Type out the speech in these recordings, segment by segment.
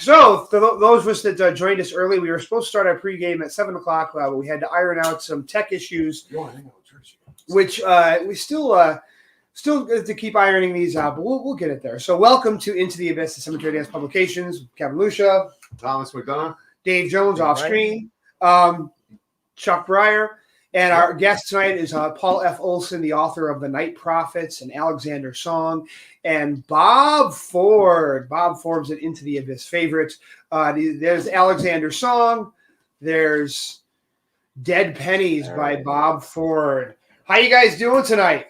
So, those of us that joined us early, we were supposed to start our pregame at 7 o'clock, but we had to iron out some tech issues, which we still good to keep ironing these out, but we'll get it there. So, welcome to Into the Abyss, the Cemetery Dance Publications. Kevin Lucia, Thomas McDonough, Dave Jones off screen, Chuck Breyer. And our guest tonight is Paul F. Olson, the author of The Night Prophets and Alexander Song, and Bob Ford. Bob Forbes an Into the Abyss favorite. There's Alexander Song. There's Dead Pennies by Bob Ford. How you guys doing tonight?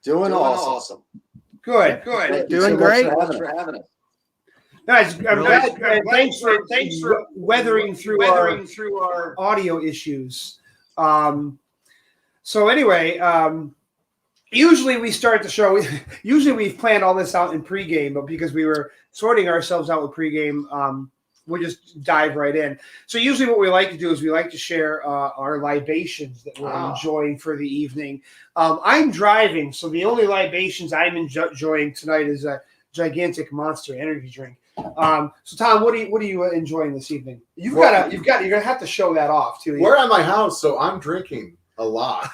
Doing awesome. Good. Doing great. Thanks for having us. Guys, I'm glad. Thanks for weathering through our audio issues. So anyway, usually we start the show. Usually we've planned all this out in pregame, but because we were sorting ourselves out with pregame, we'll just dive right in. So usually what we like to do is we like to share our libations that we're enjoying for the evening. I'm driving, so the only libations I'm enjoying tonight is a gigantic Monster energy drink. So Tom, what are you enjoying this evening? You're gonna have to show that off too. We're at my house, so I'm drinking a lot.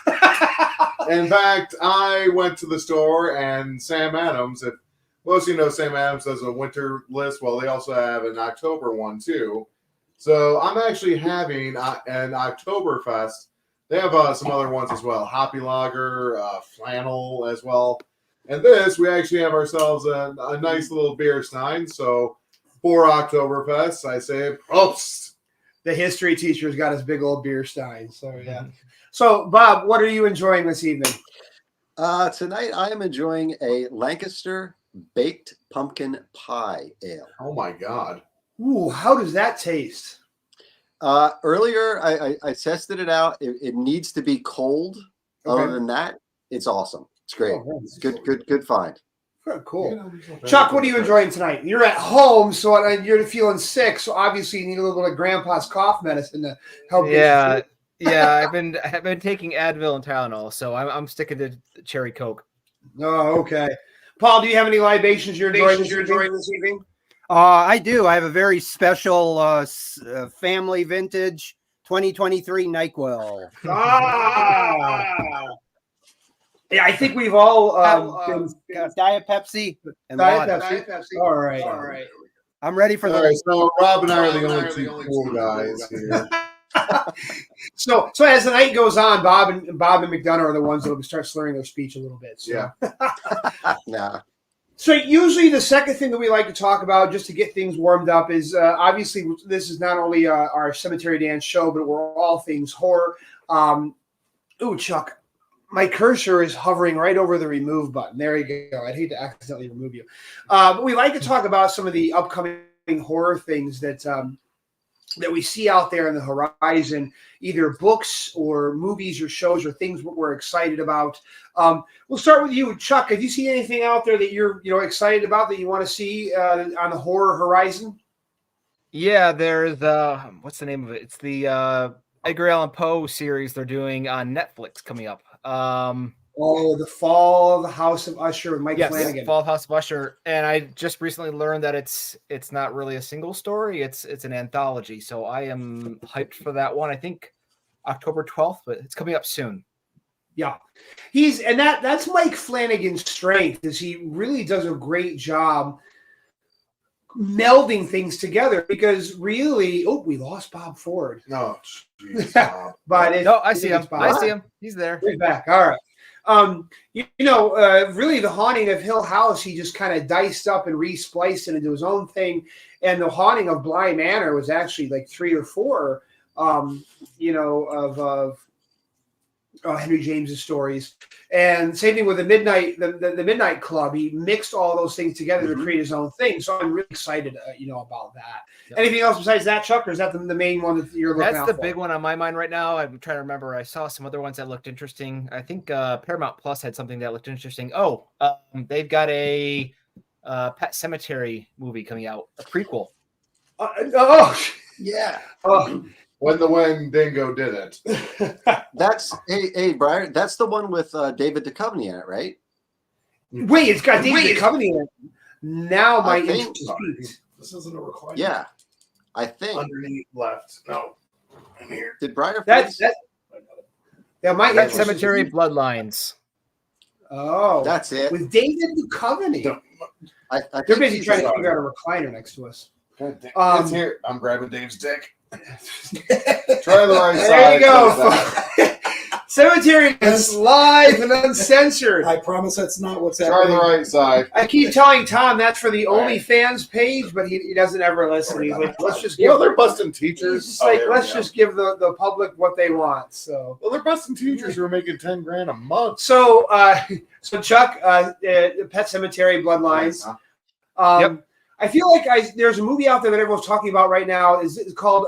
In fact, I went to the store and Sam Adams, if most of you know, Sam Adams does a winter list. Well, they also have an October one too. So I'm actually having an Oktoberfest. They have some other ones as well. Hoppy Lager, Flannel as well. And this, we actually have ourselves a nice little beer stein. So for Oktoberfest, I say Prost. The history teacher's got his big old beer stein. So yeah. So Bob, what are you enjoying this evening? Tonight I am enjoying a Lancaster baked pumpkin pie ale. Oh my God. Ooh, how does that taste? Earlier I tested it out. It needs to be cold. Okay. Other than that, it's awesome. It's great. Oh, it's good find. Very cool. Chuck, what are you enjoying tonight? You're at home, so you're feeling sick, so obviously you need a little bit of Grandpa's cough medicine to help. Yeah. I've been taking Advil and Tylenol, so I'm sticking to cherry Coke. Oh, okay. Paul, do you have any libations you're enjoying this evening? I do. I have a very special family vintage 2023 NyQuil. Yeah, I think we've all got Diet Pepsi and Diet Pepsi. All right. I'm ready for All right, so Rob and I are the only two cool guys here. So as the night goes on, Bob and McDonough are the ones that will start slurring their speech a little bit. So. Yeah. Nah. So usually the second thing that we like to talk about just to get things warmed up is obviously this is not only our Cemetery Dance show, but we're all things horror. Chuck. My cursor is hovering right over the remove button. There you go. I'd hate to accidentally remove you. But we like to talk about some of the upcoming horror things that we see out there on the horizon, either books or movies or shows or things we're excited about. We'll start with you, Chuck. Have you seen anything out there that you're excited about that you want to see on the horror horizon? Yeah, there's what's the name of it? It's the Edgar Allan Poe series they're doing on Netflix coming up. The Fall of the House of Usher with Mike Flanagan. Fall of House of Usher, and I just recently learned that it's not really a single story; it's an anthology. So I am hyped for that one. I think October 12th, but it's coming up soon. Yeah, that's Mike Flanagan's strength is he really does a great job melding things together because really, we lost Bob Ford. No, geez, Bob. But I see him. I see him. He's there. He's back. All right. Really the Haunting of Hill House, he just kind of diced up and re-spliced it into his own thing. And the Haunting of Bly Manor was actually like 3 or 4, of Henry James's stories. And same thing with the Midnight Club. He mixed all those things together to create his own thing. So I'm really excited, about that. Yep. Anything else besides that, Chuck, or is that the main one that you're looking at? That's the big one on my mind right now. I'm trying to remember. I saw some other ones that looked interesting. I think Paramount Plus had something that looked interesting. They've got a Pet Cemetery movie coming out, a prequel. Yeah. When the Wendigo did it. That's hey Brian. That's the one with David Duchovny in it, right? Wait, it's got David Duchovny in it. Now my interest. This isn't a recliner. Yeah, I think. Underneath left. No. In here. Did Briar That's Freeze? that might Pet Cemetery Bloodlines. Oh, That's it. with David Duchovny. I They're think busy he's trying to a- figure out a recliner next to us. It's here. I'm grabbing Dave's dick. Try the right side. There you go. like that. Cemetery is live and uncensored. I promise that's not what's Try happening. the right side. I keep telling Tom that's for the All right. OnlyFans page, but he doesn't ever listen. He's like, let's just You give know they're busting teachers. he's just like, there we let's go. just give the public what they want. So Well, they're busting teachers who are making $10,000 a month. so Chuck, Pet Cemetery Bloodlines. Yep. I feel like there's a movie out there that everyone's talking about right now. It's called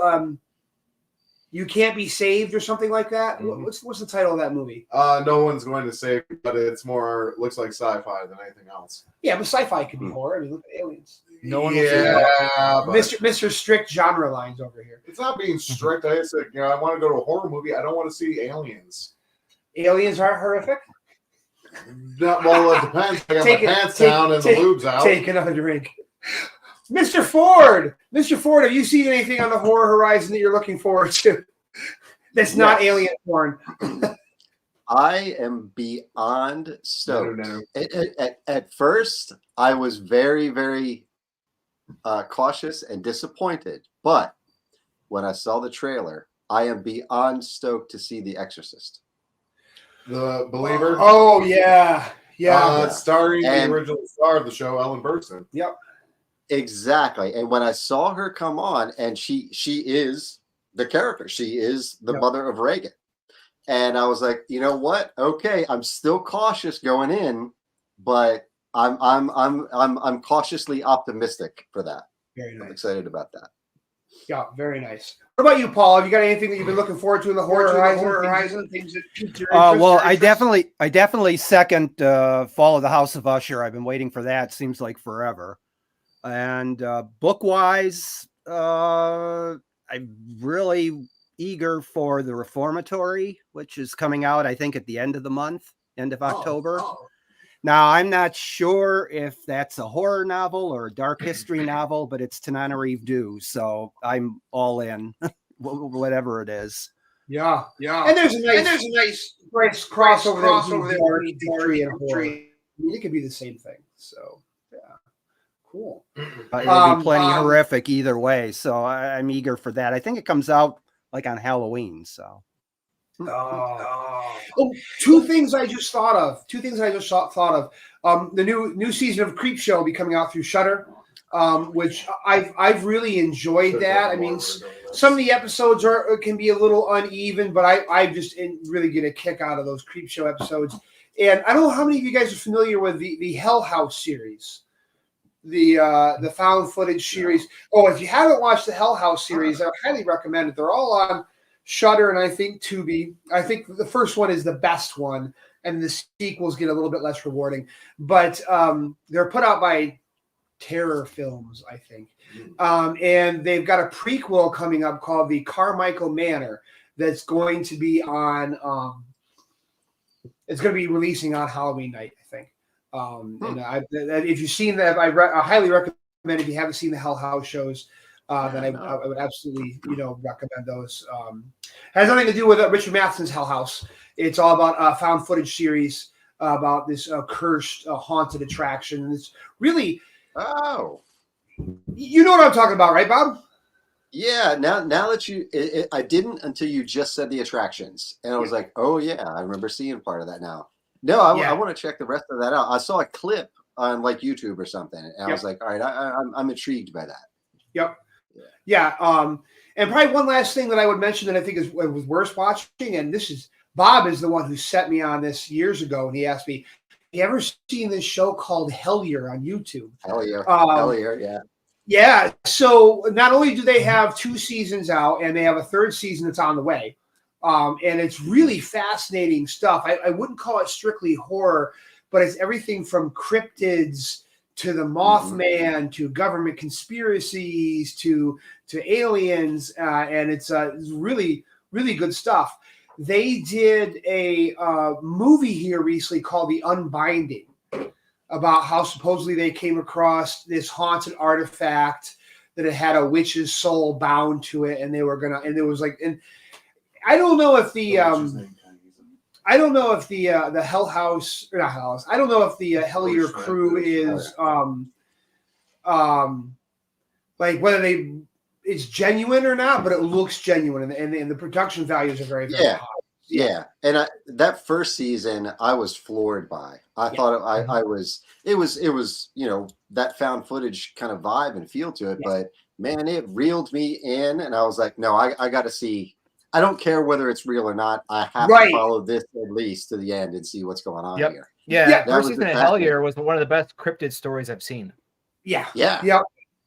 You Can't Be Saved or something like that. Mhm. What's the title of that movie? No one's going to say, but it's more looks like sci-fi than anything else. Yeah, but sci-fi could be horror. I mean, look at Aliens. No one will say that. Yeah, but Mr. Strict genre lines over here. it's not being strict. I just said, I want to go to a horror movie. I don't want to see aliens. Aliens are horrific. Well, it depends. I got Take my it- pants take- down and take- the lube's out. Take another drink. Mr. Ford, have you seen anything on the horror horizon that you're looking forward to? That's not Yes. alien porn. I am beyond stoked. No. At first, I was very, very cautious and disappointed. But when I saw the trailer, I am beyond stoked to see The Exorcist. The Believer. Oh yeah. Yeah. Starring And- the original star of the show, Ellen Burstyn. Exactly. And when I saw her come on, and she is the character, she is the Yep. mother of Reagan. And I was like, you know what? Okay, I'm still cautious going in, but I'm cautiously optimistic for that. Very I'm nice. excited about that. Yeah, very nice. What about you, Paul? Have you got anything that you've been looking forward to in the horror horizon? Things that piqued your interest? Well, I definitely second Fall of the House of Usher. I've been waiting for that. Seems like forever. And book wise, I'm really eager for The Reformatory, which is coming out, I think, at the end of the month, end of October. Now, I'm not sure if that's a horror novel or a dark history novel, but it's Tananarive Due, so I'm all in, whatever it is. Yeah. And there's a nice crossover there between history and horror. I mean, it could be the same thing. So, yeah. Cool. It'll be plenty horrific either way, so I'm eager for that. I think it comes out like on Halloween, so. Oh, two things I just thought of. The new season of Creep Show will be coming out through Shudder, which I've really enjoyed that. I mean, some of the episodes can be a little uneven, but I just really get a kick out of those Creep Show episodes. And I don't know how many of you guys are familiar with the Hell House series, the found footage series. Oh, if you haven't watched the Hell House series, I highly recommend it. They're all on Shudder and I think Tubi. I think the first one is the best one, and the sequels get a little bit less rewarding. But they're put out by Terror Films, I think. And they've got a prequel coming up called The Carmichael Manor that's going to be on it's going to be releasing on Halloween night, I think. And if you've seen that, I highly recommend, if you haven't seen the Hell House shows, then I would absolutely, recommend those. Has nothing to do with Richard Matheson's Hell House. It's all about a found footage series about this cursed, haunted attraction. And it's really, you know what I'm talking about, right, Bob? Yeah. Now that I didn't until you just said the attractions, and I was like, oh yeah, I remember seeing part of that now. No, I want to check the rest of that out. I saw a clip on like YouTube or something, and I was like, all right, I'm intrigued by that. Yep. Yeah. And probably one last thing that I would mention that I think was worth watching, and Bob is the one who set me on this years ago, and he asked me, have you ever seen this show called Hellier on YouTube? Hellier, yeah. Yeah. So not only do they have 2 seasons out, and they have a 3rd season that's on the way. And it's really fascinating stuff. I wouldn't call it strictly horror, but it's everything from cryptids to the Mothman to government conspiracies to aliens, and it's really, really good stuff. They did a movie here recently called The Unbinding, about how supposedly they came across this haunted artifact that it had a witch's soul bound to it, and they were gonna, and it was like, and I don't know if the I don't know if the Hell House or not Hell House. I don't know if the Hellier crew is like whether it's genuine or not, but it looks genuine, and the production values are very, very high. Yeah, and that first season I was floored by. I thought I was it was that found footage kind of vibe and feel to it, but man, it reeled me in, and I was like, no, I got to see. I don't care whether it's real or not. I have to follow this at least to the end and see what's going on here. Yeah, first season of Hellier was one of the best cryptid stories I've seen. Yeah.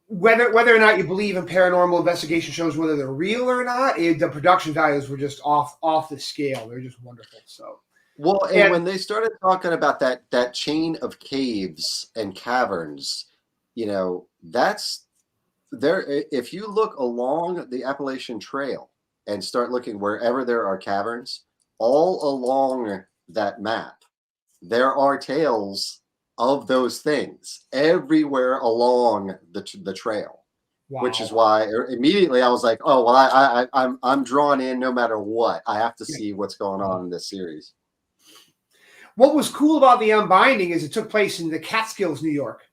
Whether or not you believe in paranormal investigation shows, whether they're real or not, the production values were just off the scale. They're just wonderful. So, well, and when they started talking about that chain of caves and caverns, that's there. If you look along the Appalachian Trail and start looking wherever there are caverns, all along that map, there are tales of those things everywhere along the trail, which is why immediately I was like, oh, well, I'm drawn in no matter what. I have to see what's going on in this series. What was cool about the Unbinding is it took place in the Catskills, New York.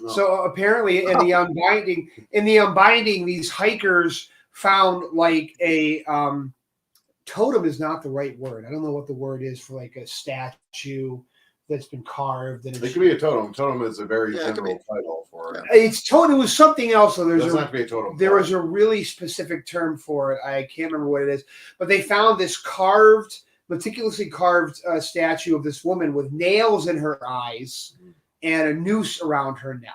So apparently in the Unbinding, these hikers found like a totem is not the right word. I don't know what the word is for like a statue that's been carved. And it could be a totem. Totem is a very general title for it. It's totem. It was something else. So doesn't have to be a totem. There was a really specific term for it. I can't remember what it is. But they found this meticulously carved statue of this woman with nails in her eyes and a noose around her neck.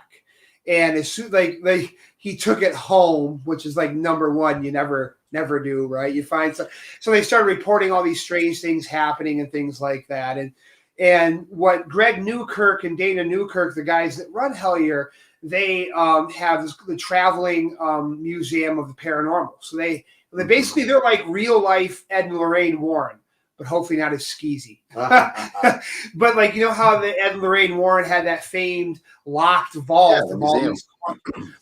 And as soon he took it home, which is like number one, you never do, right? You find so they started reporting all these strange things happening and things like that. And what Greg Newkirk and Dana Newkirk, the guys that run Hellier, they have the traveling museum of the paranormal. So they're like real life Ed and Lorraine Warren, but hopefully not as skeezy. But like, how the Ed and Lorraine Warren had that famed locked vault of all these.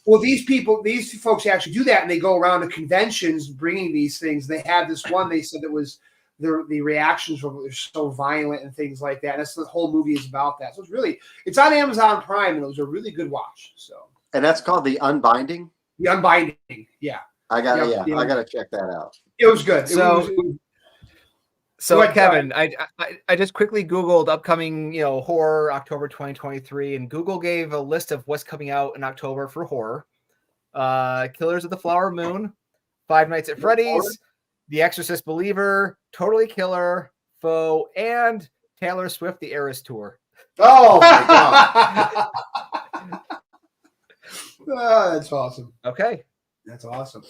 Well, these folks actually do that, and they go around to conventions bringing these things. They had this one. They said it was the reactions were so violent and things like that. And that's the whole movie is about that. So it's on Amazon Prime, and it was a really good watch. So, and that's called The Unbinding. The Unbinding, yeah. I gotta check that out. It was good. So Kevin, I just quickly Googled upcoming, horror October 2023, and Google gave a list of what's coming out in October for horror. Killers of the Flower Moon, Five Nights at Freddy's, The Exorcist Believer, Totally Killer, Foe, and Taylor Swift: The Eras Tour. Oh my god. That's awesome. Okay. That's awesome.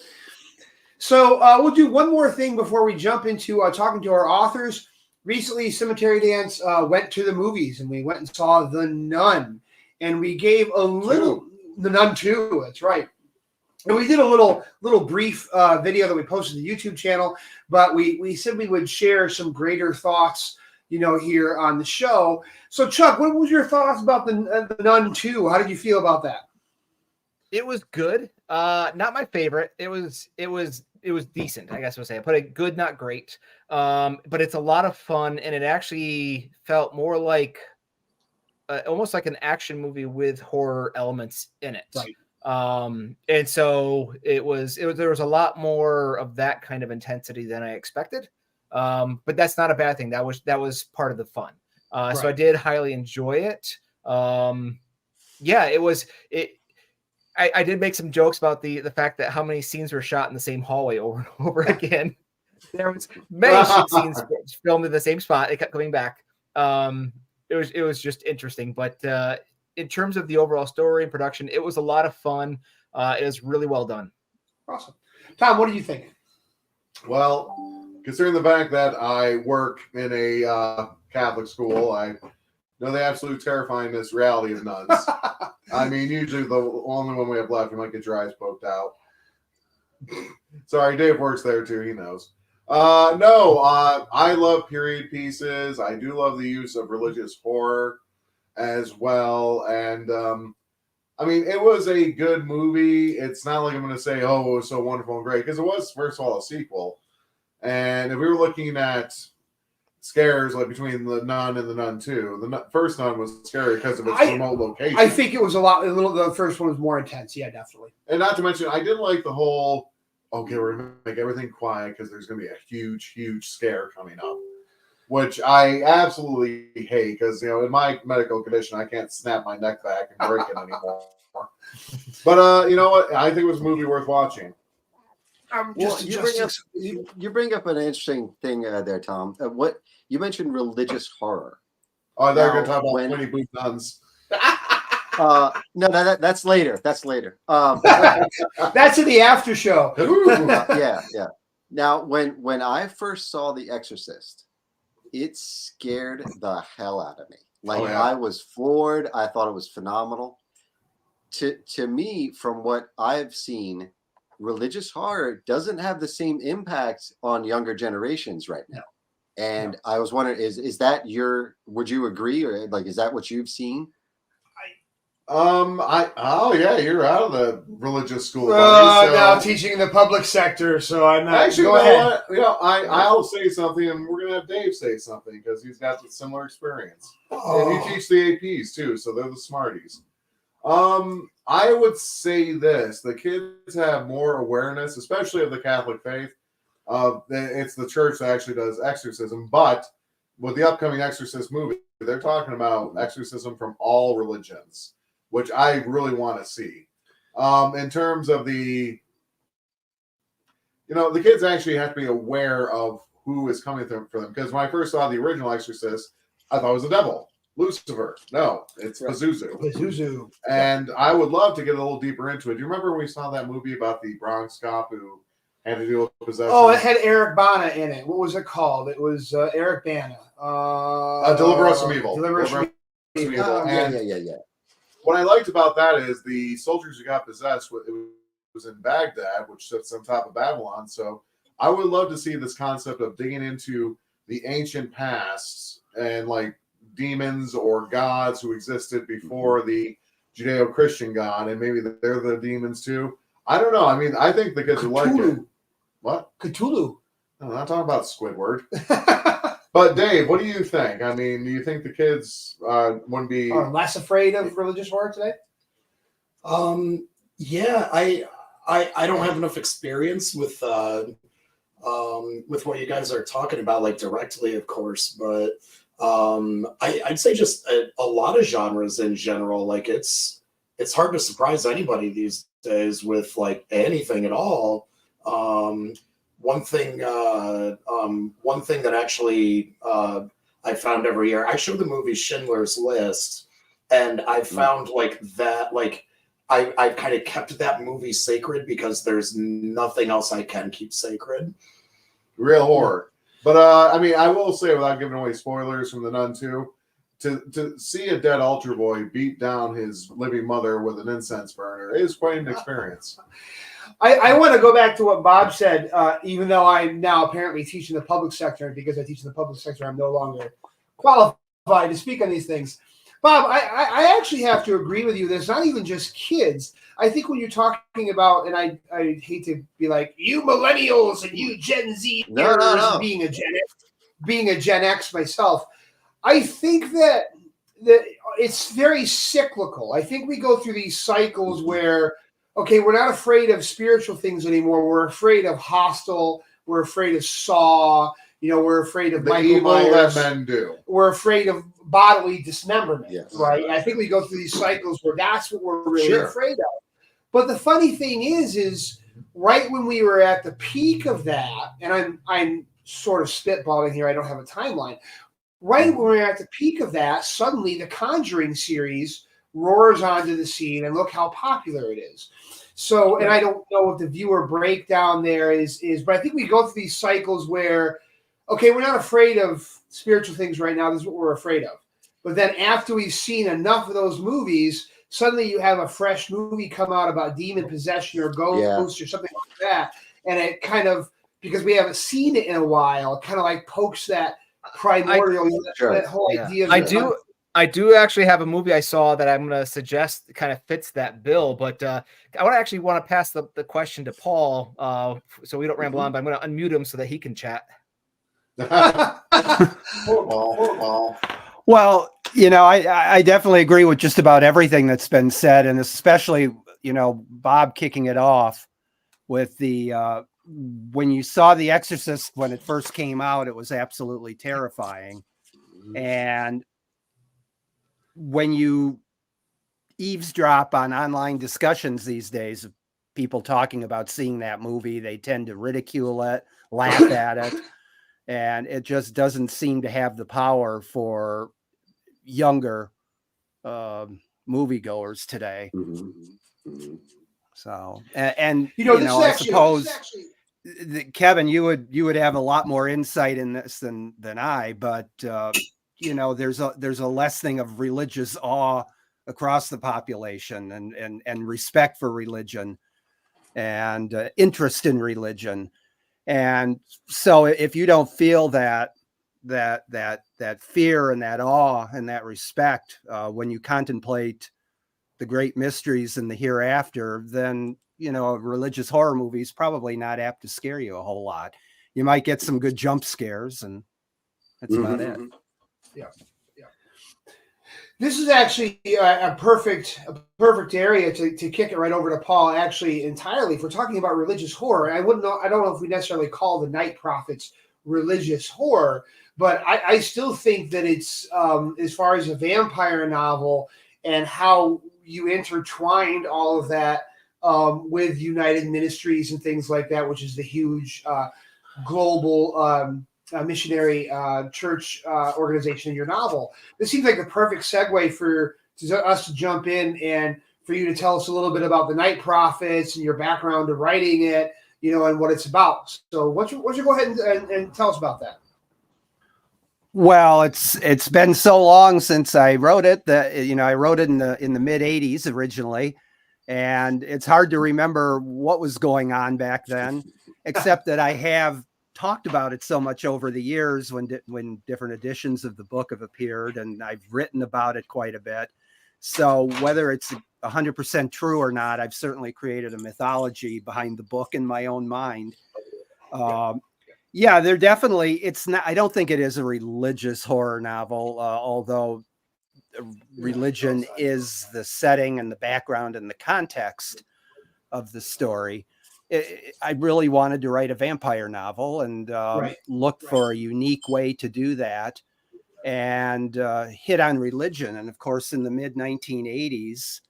So we'll do one more thing before we jump into talking to our authors. Recently, Cemetery Dance went to the movies, and we went and saw The Nun. And we gave a little... The Nun 2, that's right. And we did a little brief video that we posted to the YouTube channel, but we said we would share some greater thoughts, here on the show. So, Chuck, what was your thoughts about the Nun 2? How did you feel about that? It was good. Not my favorite. It was decent, I guess I would say. I put it good, not great. But it's a lot of fun, and it actually felt more like almost like an action movie with horror elements in it. Right. And so there was a lot more of that kind of intensity than I expected. But that's not a bad thing. That was part of the fun. So I did highly enjoy it. I did make some jokes about the fact that how many scenes were shot in the same hallway over and over again. There was many scenes filmed in the same spot. It kept coming back. It was just interesting. But in terms of the overall story and production, it was a lot of fun. It was really well done. Awesome. Tom, what do you think? Well, considering the fact that I work in a Catholic school, I know the absolute terrifyingness reality of nuns. I mean, usually the only one we have left, you might get your eyes poked out. Sorry, Dave works there too. He knows. I love period pieces. I do love the use of religious horror as well. And I mean, it was a good movie. It's not like I'm going to say, oh, it was so wonderful and great, because it was, first of all, a sequel. And if we were looking at scares like between The Nun and The Nun 2, the first Nun was scary because of its remote location. I think it was the first one was more intense. Yeah, definitely. And not to mention, I didn't like the whole, okay, we're going to make everything quiet because there's going to be a huge, huge scare coming up, which I absolutely hate because, in my medical condition, I can't snap my neck back and break it anymore. But you know what? I think it was a movie worth watching. You bring up an interesting thing there, Tom. What you mentioned religious horror. Oh, they're going to talk about 20 boot nuns. No, that's later. That's later. That's in the after show. Yeah. Now, when I first saw The Exorcist, it scared the hell out of me. I was floored. I thought it was phenomenal. To me, from what I've seen, religious horror doesn't have the same impact on younger generations right now. And I was wondering, is that would you agree, or is that what you've seen? You're out of the religious school. Now teaching in the public sector, so I'm not. Actually, go ahead. I'll say something, and we're gonna have Dave say something because he's got the similar experience. And you teach the APs too, so they're the smarties. I would say this: the kids have more awareness, especially of the Catholic faith. It's the church that actually does exorcism, but with the upcoming Exorcist movie, they're talking about exorcism from all religions, which I really want to see. In terms of the kids actually have to be aware of who is coming for them. Because when I first saw the original Exorcist, I thought it was the devil, Lucifer. No, it's Pazuzu. Pazuzu. And I would love to get a little deeper into it. Do you remember when we saw that movie about the Bronx cop who had to deal with possession? Oh, it had Eric Bana in it. What was it called? It was Eric Bana. Deliver Us from Evil. Deliver Us from Evil. Yeah. What I liked about that is the soldiers who got possessed, it was in Baghdad, which sits on top of Babylon. So I would love to see this concept of digging into the ancient past and demons or gods who existed before the Judeo-Christian God, and maybe they're the demons too. I don't know. I mean, I think the kids would like it. What? Cthulhu. No, I'm not talking about Squidward. But Dave, what do you think? I mean, do you think the kids wouldn't be less afraid of religious horror today? Yeah, I don't have enough experience with what you guys are talking about, directly, of course, but I'd say just a lot of genres in general. It's hard to surprise anybody these days with anything at all. One thing that actually I found every year, I show the movie Schindler's List, and I found I've kind of kept that movie sacred because there's nothing else I can keep sacred. Real horror. But I mean, I will say, without giving away spoilers from The Nun 2, to see a dead altar boy beat down his living mother with an incense burner is quite an experience. I want to go back to what Bob said, even though I'm now apparently teaching the public sector. Because I teach in the public sector, I'm no longer qualified to speak on these things. Bob, I actually have to agree with you. There's not even just kids. I think when you're talking about, and I hate to be like, you millennials and you Gen Z, no. being a Gen X myself, I think that it's very cyclical. I think we go through these cycles where, okay, we're not afraid of spiritual things anymore. We're afraid of Hostel. We're afraid of Saw. We're afraid of the Michael evil Myers. that men do. We're afraid of bodily dismemberment, yes. Right? And I think we go through these cycles where that's what we're really afraid of. But the funny thing is right when we were at the peak of that, and I'm sort of spitballing here, I don't have a timeline. Right when we were at the peak of that, suddenly the Conjuring series roars onto the scene, and look how popular it is. So, and I don't know what the viewer breakdown there is, but I think we go through these cycles where, okay, we're not afraid of spiritual things right now. This is what we're afraid of. But then after we've seen enough of those movies, suddenly you have a fresh movie come out about demon possession or ghosts or something like that. And it kind of, because we haven't seen it in a while, it kind of pokes that primordial, that whole idea. I I do actually have a movie I saw that I'm going to suggest kind of fits that bill, but I want to pass the question to Paul so we don't ramble on, but I'm going to unmute him so that he can chat. Poor Well, you know, I definitely agree with just about everything that's been said, and especially, you know, Bob kicking it off with the when you saw The Exorcist when it first came out, it was absolutely terrifying. And when you eavesdrop on online discussions these days of people talking about seeing that movie, they tend to ridicule it, laugh at it, and it just doesn't seem to have the power for younger moviegoers today. So, and you know, I suppose Kevin, you would have a lot more insight in this than I, but you know, there's a lessening of religious awe across the population, and respect for religion, and interest in religion. And so if you don't feel that fear and that awe and that respect when you contemplate the great mysteries and the hereafter, then, you know, a religious horror movie is probably not apt to scare you a whole lot. You might get some good jump scares, and that's about it. Yeah. This is actually a perfect area to kick it right over to Paul. Actually, entirely, if we're talking about religious horror, I don't know if we necessarily call the Night Prophets religious horror, but I still think that it's as far as a vampire novel and how you intertwined all of that with United Ministries and things like that, which is the huge global missionary church organization in your novel. This seems like the perfect segue for us to jump in and for you to tell us a little bit about the Night Prophets and your background to writing it, you know, and what it's about. So why don't you go ahead and tell us about that? Well, it's been so long since I wrote it that, you know, I wrote it in the mid 80s originally, and it's hard to remember what was going on back then, except that I have talked about it so much over the years when different editions of the book have appeared, and I've written about it quite a bit. So whether it's 100% true or not, I've certainly created a mythology behind the book in my own mind. Yeah, they're definitely, it's not, I don't think it is a religious horror novel, although religion is the setting and the background and the context of the story. I really wanted to write a vampire novel, and looked for a unique way to do that, and hit on religion. And of course, in the mid 1980s,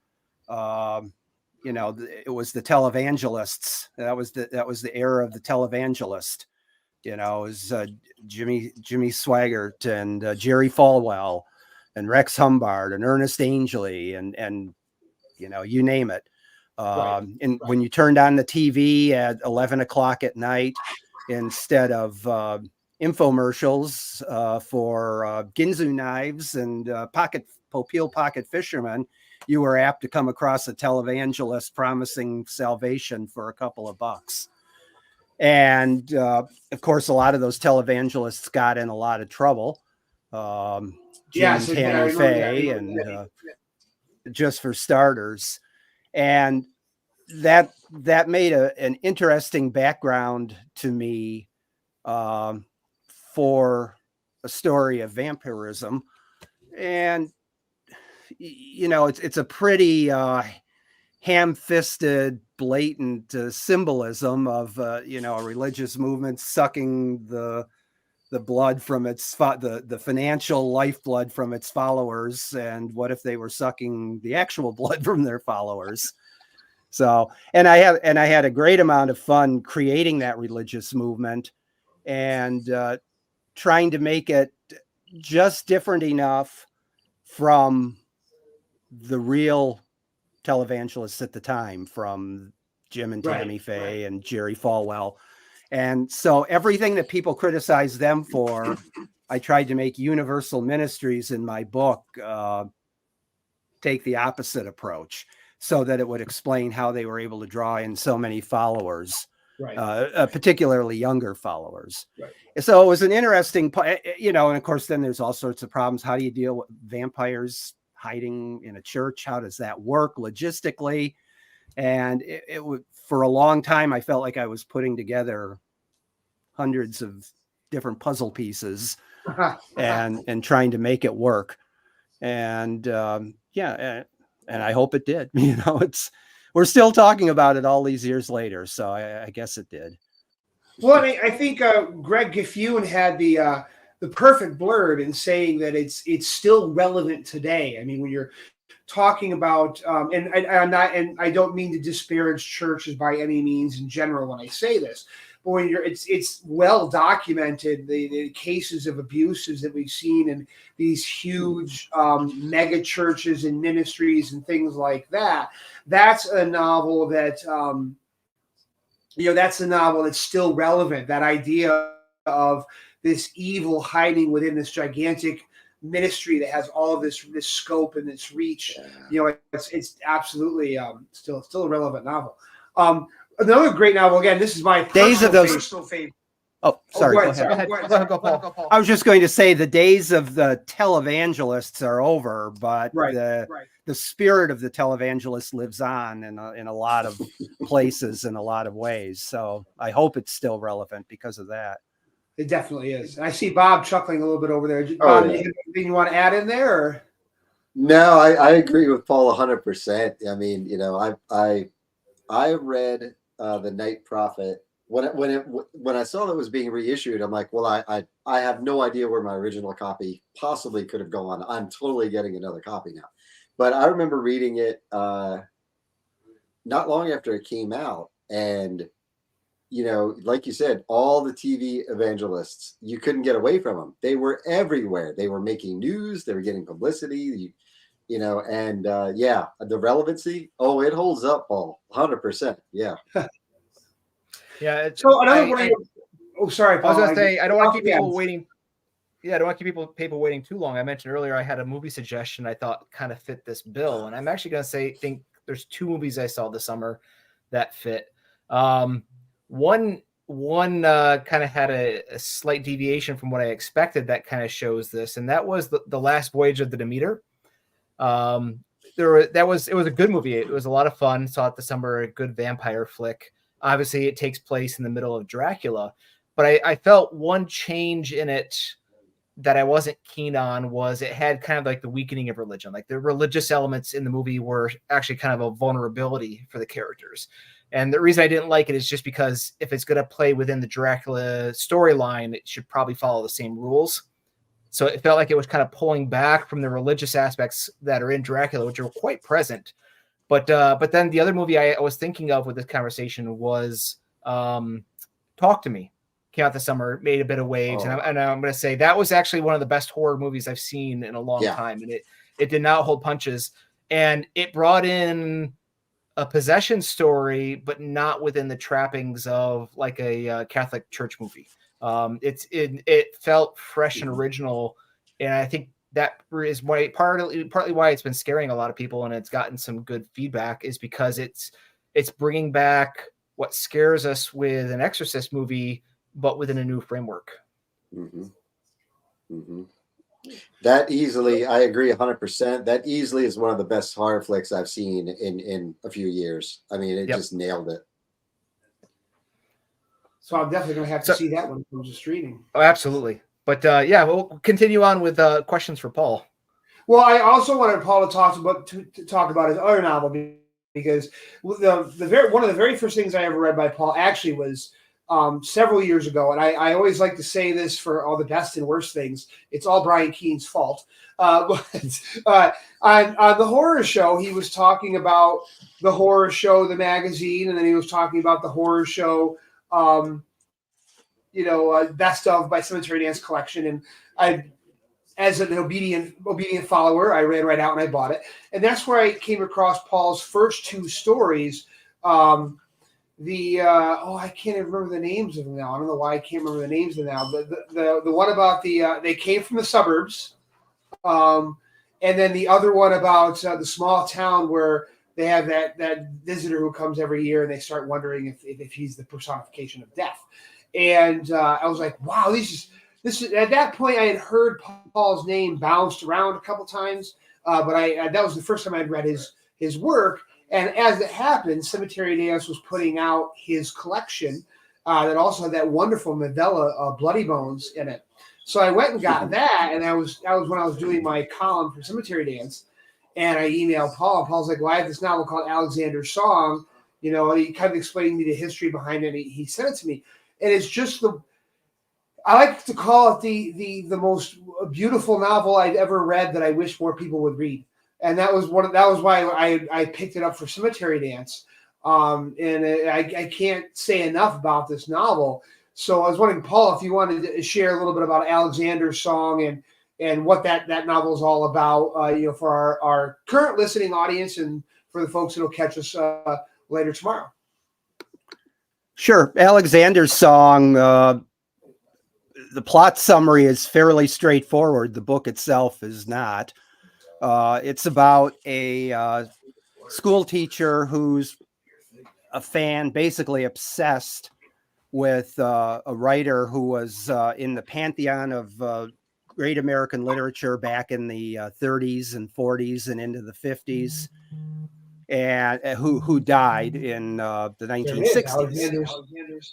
you know, it was the televangelists. That was the era of the televangelist. You know, it was Jimmy Swaggart and Jerry Falwell and Rex Humbard and Ernest Angley and you know, you name it. And when you turned on the TV at 11 o'clock at night, instead of infomercials for Ginsu knives and Popeil pocket fishermen, you were apt to come across a televangelist promising salvation for a couple of bucks. And of course, a lot of those televangelists got in a lot of trouble. Jim and Tammy Faye, and just for starters. And that made an interesting background to me for a story of vampirism. And you know, it's a pretty ham-fisted, blatant symbolism of you know, a religious movement sucking the blood from its the financial lifeblood from its followers. And what if they were sucking the actual blood from their followers? So, and I had a great amount of fun creating that religious movement, and trying to make it just different enough from the real televangelists at the time, from Jim and Tammy Faye and Jerry Falwell. And so everything that people criticize them for, I tried to make Universal Ministries in my book take the opposite approach, so that it would explain how they were able to draw in so many followers. Right. Particularly younger followers. Right. So it was an interesting, and of course, then there's all sorts of problems. How do you deal with vampires hiding in a church? How does that work logistically? And it would, for a long time, I felt like I was putting together hundreds of different puzzle pieces and trying to make it work. And and I hope it did. We're still talking about it all these years later, so I guess it did. Well, I think Greg Giffune had the perfect blurb in saying that it's still relevant today. I mean, when you're talking about, and I don't mean to disparage churches by any means in general when I say this, but when it's well documented, the cases of abuses that we've seen in these huge mega churches and ministries and things like that. That's a novel that that's a novel that's still relevant. That idea of this evil hiding within this gigantic ministry that has all of this scope and this reach. It's absolutely still a relevant novel. Another great novel, again, this is my personal favorite. Oh, sorry. Go ahead, Paul. I was just going to say the days of the televangelists are over, but the spirit of the televangelist lives on in a lot of places in a lot of ways. So I hope it's still relevant because of that. It definitely is. And I see Bob chuckling a little bit over there. Bob, do you have anything you want to add in there? Or? No, I agree with Paul 100%. I mean, I read The Night Prophet when I saw that it was being reissued. I'm like, well, I have no idea where my original copy possibly could have gone. I'm totally getting another copy now. But I remember reading it not long after it came out, and like you said, all the TV evangelists, you couldn't get away from them. They were everywhere. They were making news. They were getting publicity. And the relevancy. Oh, it holds up, Paul, 100%. Yeah. Yeah. So another way. Sorry, Paul. I was going to say, I don't want to keep people waiting. Yeah, I don't want to keep people waiting too long. I mentioned earlier I had a movie suggestion I thought kind of fit this bill, and I'm actually going to think there's two movies I saw this summer that fit. One kind of had a slight deviation from what I expected that kind of shows this, and that was the Last Voyage of the Demeter. It was a good movie. It was a lot of fun. Saw it this summer, a good vampire flick. Obviously, it takes place in the middle of Dracula, but I felt one change in it that I wasn't keen on was it had kind of like the weakening of religion. Like the religious elements in the movie were actually kind of a vulnerability for the characters. And the reason I didn't like it is just because if it's going to play within the Dracula storyline, it should probably follow the same rules. So it felt like it was kind of pulling back from the religious aspects that are in Dracula, which are quite present. But then the other movie I was thinking of with this conversation was Talk to Me. Came out this summer, made a bit of waves, and I'm going to say that was actually one of the best horror movies I've seen in a long time, and it did not hold punches, and it brought in a possession story, but not within the trappings of like a Catholic church movie. It felt fresh and original, and I think that is why partly why it's been scaring a lot of people, and it's gotten some good feedback is because it's bringing back what scares us with an Exorcist movie, but within a new framework. Mm-hmm. Mm-hmm. That easily, I agree 100%. That easily is one of the best horror flicks I've seen in a few years. I mean, it just nailed it. So I'm definitely going to have to see that one from the streaming. Oh, absolutely. But we'll continue on with questions for Paul. Well, I also wanted Paul to talk about his other novel because one of the very first things I ever read by Paul actually was several years ago, and I always like to say this for all the best and worst things. It's all Brian Keene's fault. But on the horror show, he was talking about the horror show, the magazine, and then he was talking about the horror show, Best of by Cemetery Dance Collection. And I, as an obedient follower, I ran right out and I bought it. And that's where I came across Paul's first two stories. I can't even remember the names of them now. I don't know why I can't remember the names of them now. But the one about they came from the suburbs, and then the other one about the small town where they have that visitor who comes every year, and they start wondering if he's the personification of death. And I was like, wow, this is at that point I had heard Paul's name bounced around a couple times, but that was the first time I'd read his work. And as it happened, Cemetery Dance was putting out his collection that also had that wonderful novella, Bloody Bones, in it. So I went and got that, and that was when I was doing my column for Cemetery Dance. And I emailed Paul. Paul's like, well, I have this novel called Alexander's Song. You know, and he kind of explained me the history behind it. He sent it to me. And it's just I like to call it the most beautiful novel I've ever read that I wish more people would read. And that was why I picked it up for Cemetery Dance. I can't say enough about this novel. So I was wondering, Paul, if you wanted to share a little bit about Alexander's Song and what that novel is all about, for our current listening audience and for the folks that'll catch us later tomorrow. Sure. Alexander's Song, the plot summary is fairly straightforward. The book itself is not. It's about a school teacher who's a fan, basically obsessed with a writer who was in the pantheon of great American literature back in the 30s and 40s and into the 50s, and who died in the 1960s.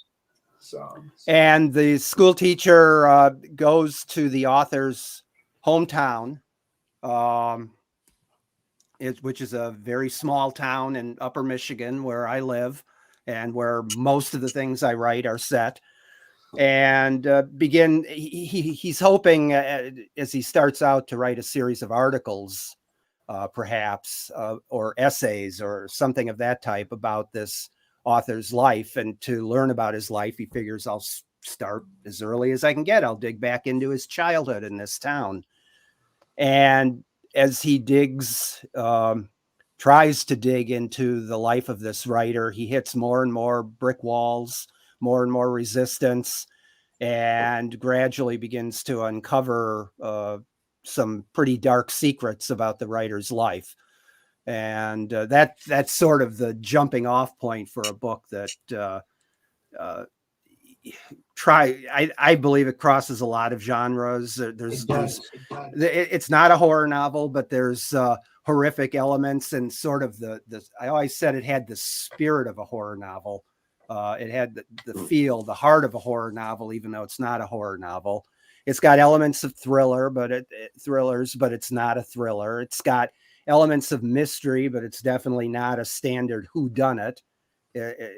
And the school teacher goes to the author's hometown, which is a very small town in Upper Michigan, where I live and where most of the things I write are set. And he's hoping, as he starts out, to write a series of articles, perhaps, or essays or something of that type about this author's life. And to learn about his life, he figures, I'll start as early as I can get. I'll dig back into his childhood in this town. And as he tries to dig into the life of this writer, he hits more and more brick walls, more and more resistance, and gradually begins to uncover some pretty dark secrets about the writer's life. And that's sort of the jumping off point for a book that I believe it crosses a lot of genres. It's not a horror novel, but there's horrific elements and sort of I always said it had the spirit of a horror novel. It had the feel, the heart of a horror novel, even though it's not a horror novel. It's got elements of thrillers, but it's not a thriller. It's got elements of mystery, but it's definitely not a standard whodunit. There's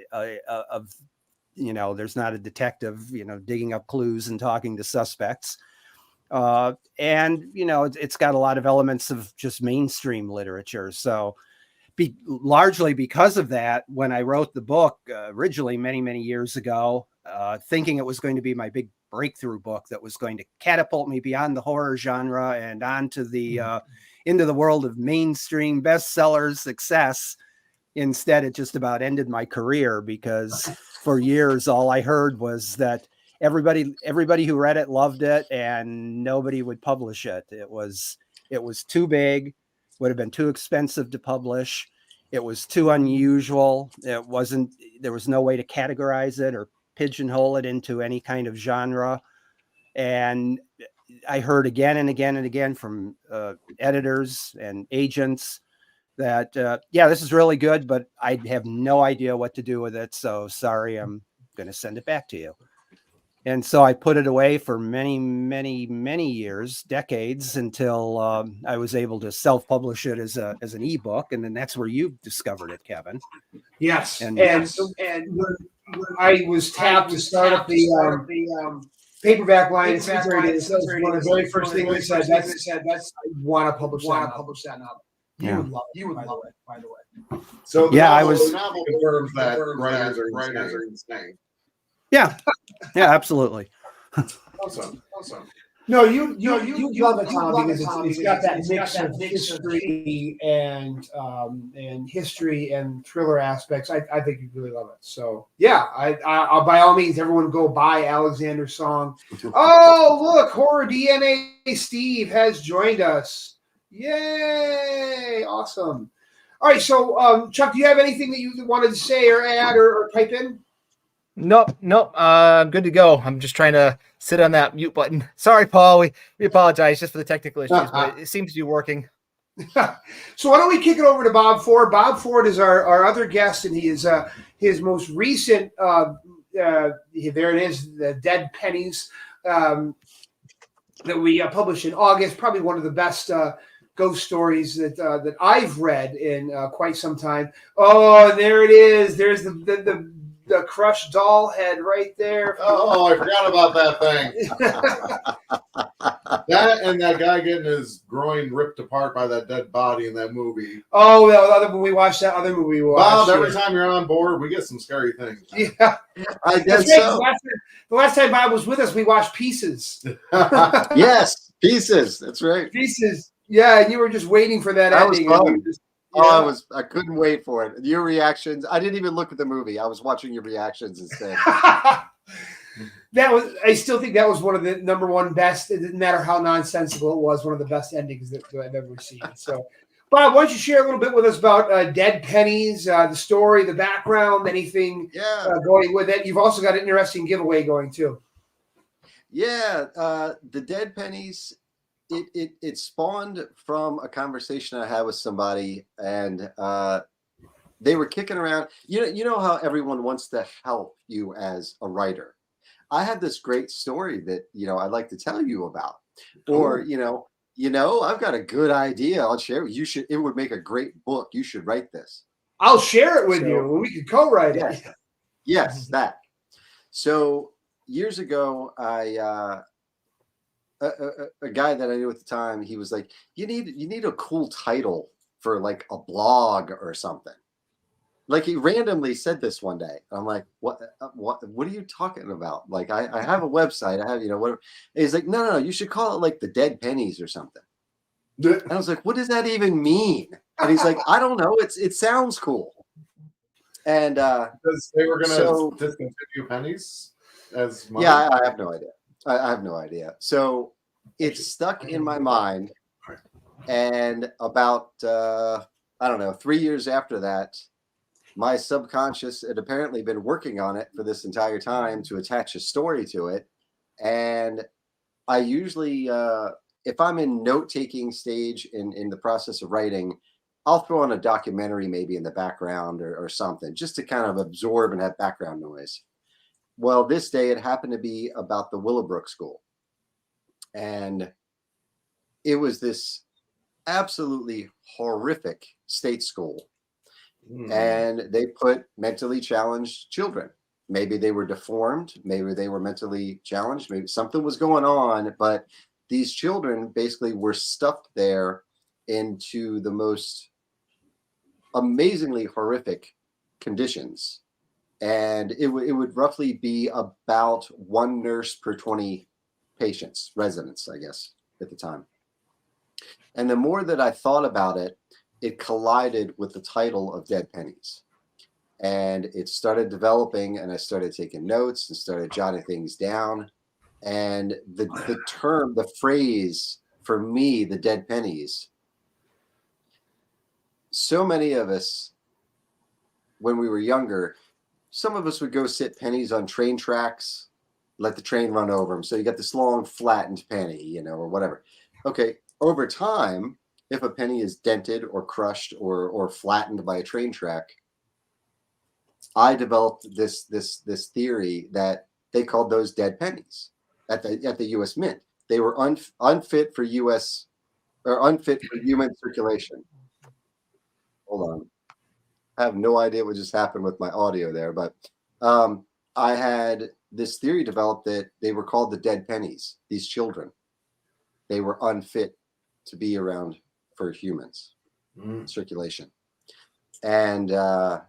not a detective, digging up clues and talking to suspects. And it's got a lot of elements of just mainstream literature. So largely because of that, when I wrote the book originally many, many years ago, thinking it was going to be my big breakthrough book that was going to catapult me beyond the horror genre and onto into the world of mainstream bestsellers success, instead it just about ended my career, because for years all I heard was that everybody who read it loved it and nobody would publish it. It was too big, would have been too expensive to publish. It was too unusual. There was no way to categorize it or pigeonhole it into any kind of genre. And I heard again and again and again from editors and agents that, this is really good, but I have no idea what to do with it. So sorry, I'm going to send it back to you. And so I put it away for many, many, many years, decades, until I was able to self-publish it as an ebook. And then that's where you discovered it, Kevin. Yes. And I was tapped to start up the paperback line. It's one of the very first things we said. I want to publish that novel. You would love it, by the way. So the novel confirms that writers are insane. Yeah, absolutely. Awesome. No, you love it, Tom, because it's got that mix of history and history and thriller aspects. I think you really love it. So yeah, I'll by all means, everyone go buy Alexander's Song. Oh, look, Horror DNA Steve has joined us. Yay! Awesome. All right, so Chuck, do you have anything that you wanted to say or add or type in? Nope. I'm good to go. I'm just trying to sit on that mute button. Sorry, Paul. We apologize just for the technical issues, but it seems to be working. So why don't we kick it over to Bob Ford? Bob Ford is our other guest, and he is his most recent. There it is, the Dead Pennies that we published in August. Probably one of the best ghost stories that I've read in quite some time. Oh, there it is. There's the crushed doll head right there. Oh, I forgot about that thing. That and that guy getting his groin ripped apart by that dead body in that movie. Oh, the other when we watched that other movie. We watched, Bob, every time you're on board, we get some scary things. Yeah, I guess that's right. so. The last time Bob was with us, we watched Pieces. Yes, Pieces. That's right. Pieces. Yeah, and you were just waiting for that That was ending. fun. Yeah. I couldn't wait for it. Your reactions. I didn't even look at the movie. I was watching your reactions instead. I still think that was one of the number one best. It didn't matter how nonsensical it was. One of the best endings that I've ever seen. So, Bob, why don't you share a little bit with us about Dead Pennies, the story, the background, anything going with it? You've also got an interesting giveaway going too. Yeah, the Dead Pennies. It spawned from a conversation I had with somebody, and they were kicking around. You know how everyone wants to help you as a writer. I had this great story that I'd like to tell you about, or I've got a good idea. I'll share. You should. It would make a great book. You should write this. I'll share it with you. We could co-write it. Yes, that. So years ago, a guy that I knew at the time, he was like, you need a cool title for like a blog or something. Like he randomly said this one day. I'm like, what are you talking about? Like I have a website. I have, whatever. And he's like, no, you should call it like the Dead Pennies or something. And I was like, what does that even mean? And he's like, I don't know. It sounds cool. And because they were going to discontinue pennies as money? Yeah, I have no idea. I have no idea. So it's stuck in my mind. And about, 3 years after that, my subconscious had apparently been working on it for this entire time to attach a story to it. And I usually, if I'm in note-taking stage in the process of writing, I'll throw on a documentary maybe in the background or something, just to kind of absorb and have background noise. Well, this day it happened to be about the Willowbrook School. And it was this absolutely horrific state school. And they put mentally challenged children. Maybe they were deformed. Maybe they were mentally challenged. Maybe something was going on. But these children basically were stuffed there into the most amazingly horrific conditions. And it would roughly be about one nurse per 20 patients, residents, I guess, at the time. And the more that I thought about it, it collided with the title of Dead Pennies. And it started developing, and I started taking notes and started jotting things down. And the term, the phrase for me, the Dead Pennies, so many of us, when we were younger, some of us would go sit pennies on train tracks, let the train run over them. So you got this long flattened penny, or whatever. Okay, over time, if a penny is dented or crushed or flattened by a train track, I developed this theory that they called those dead pennies at the U.S. Mint. They were unfit for U.S. or unfit for human circulation. Hold on, I have no idea what just happened with my audio there, but I had this theory developed that they were called the dead pennies. These children, they were unfit to be around for humans circulation, and the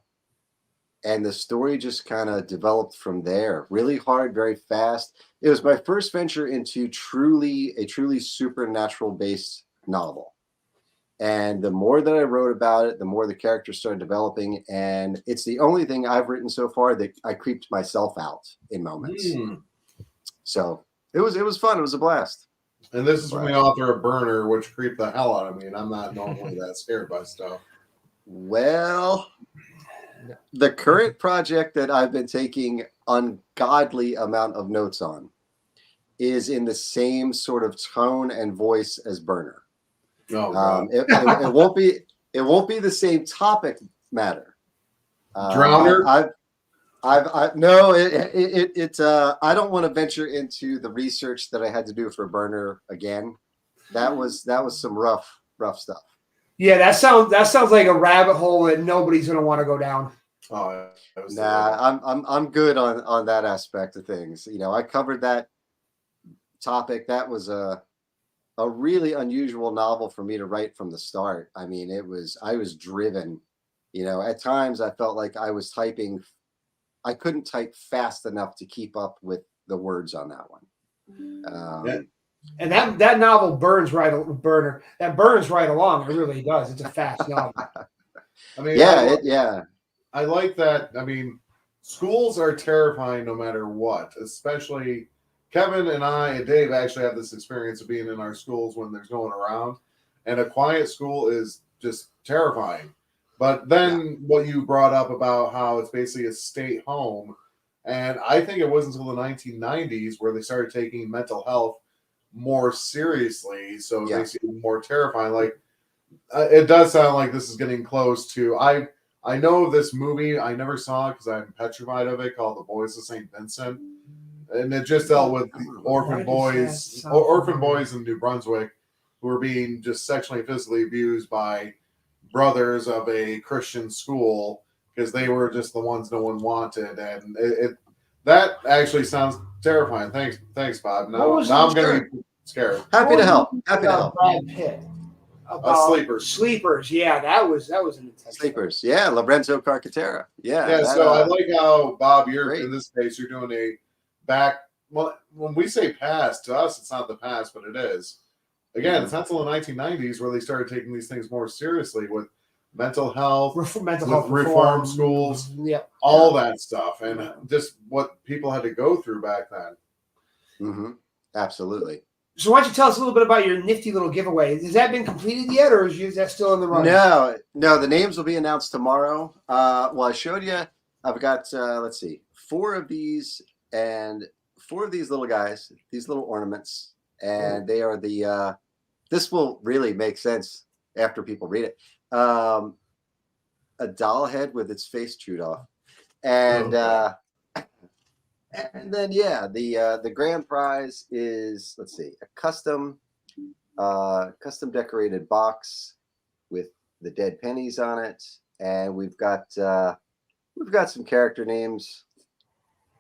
story just kind of developed from there. Really hard, very fast. It was my first venture into a truly supernatural based novel, and the more that I wrote about it, the more the characters started developing, and it's the only thing I've written so far that I creeped myself out in moments. So it was fun. It was a blast. And this is from the author of Burner, which creeped the hell out of me, and I'm not normally that scared by stuff. Well, the current project that I've been taking ungodly amount of notes on is in the same sort of tone and voice as Burner. Oh, God. It won't be the same topic matter. Drowner? No, I don't want to venture into the research that I had to do for Burner again. That was some rough stuff. Yeah, that sounds like a rabbit hole that nobody's gonna want to go down. Oh, Nah, I'm good on that aspect of things. You know, I covered that topic. That was a really unusual novel for me to write from the start. I mean, I was driven. You know, at times I felt like I was typing. I couldn't type fast enough to keep up with the words on that one. Yeah. And that novel burns right along. It really does. It's a fast novel. I mean, Yeah, I like that. I mean, schools are terrifying no matter what, especially Kevin and I and Dave actually have this experience of being in our schools when there's no one around. And a quiet school is just terrifying. But then what you brought up about how it's basically a state home, and I think it wasn't until the 1990s where they started taking mental health more seriously, so they seem more terrifying. Like it does sound like this is getting close to. I know of this movie. I never saw it because I'm petrified of it. Called The Boys of St. Vincent, and it just dealt with orphan boys in New Brunswick who were being just sexually and physically abused by brothers of a Christian school because they were just the ones no one wanted, and that actually sounds terrifying. Thanks, Bob. Now I'm going to be scared. Happy to help. Brad Pitt. Sleepers. Yeah, that was an intense. Sleepers. Yeah, Lorenzo Carcaterra. Yeah. So I like how Bob, you're in this case. You're doing a back. Well, when we say past, to us it's not the past, but it is. Again, it's not until the 1990s where they started taking these things more seriously with mental health, reform schools, all that stuff, and just what people had to go through back then. Mm-hmm. Absolutely. So why don't you tell us a little bit about your nifty little giveaway? Has that been completed yet, or is that still in the run? No. The names will be announced tomorrow. Well, I showed you. I've got 4 of these little guys, these little ornaments, and they are the. This will really make sense after people read it. A doll head with its face chewed off, and then the grand prize is a custom decorated box with the dead pennies on it, and we've got some character names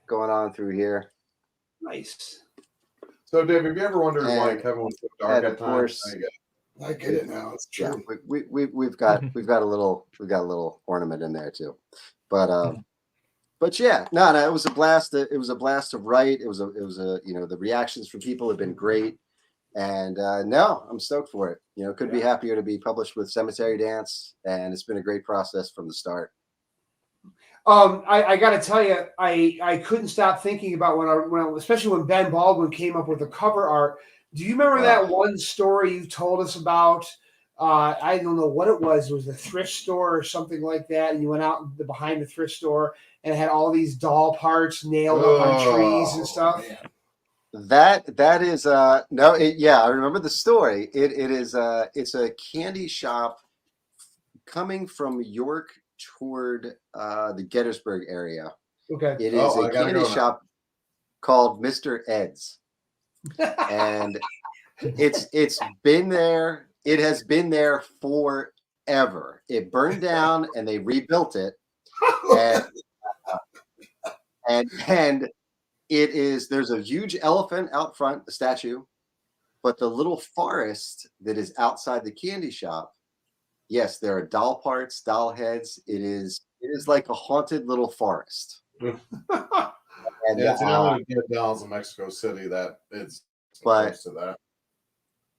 going on through here. Nice. So, Dave, have you ever wondered why Kevin was so dark at times? I get it now. It's true. Yeah, we've got a little ornament in there too, but yeah, no, it was a blast. It was a blast to write. It was a the reactions from people have been great, and no, I'm stoked for it. Could be happier to be published with Cemetery Dance, and it's been a great process from the start. I got to tell you, I couldn't stop thinking about when especially when Ben Baldwin came up with the cover art. Do you remember that one story you told us about? I don't know what it was. It was a thrift store or something like that, and you went out behind the thrift store and it had all these doll parts nailed up on trees and stuff. Man. That is no, I remember the story. It's a candy shop coming from York toward the Gettysburg area. Okay. It is a candy shop called Mr. Ed's. And it's been there. It has been there forever. It burned down and they rebuilt it. And it is, there's a huge elephant out front, the statue, but the little forest that is outside the candy shop, yes, there are doll parts, doll heads. It is like a haunted little forest. And it's only dolls in Mexico City that it's close to that.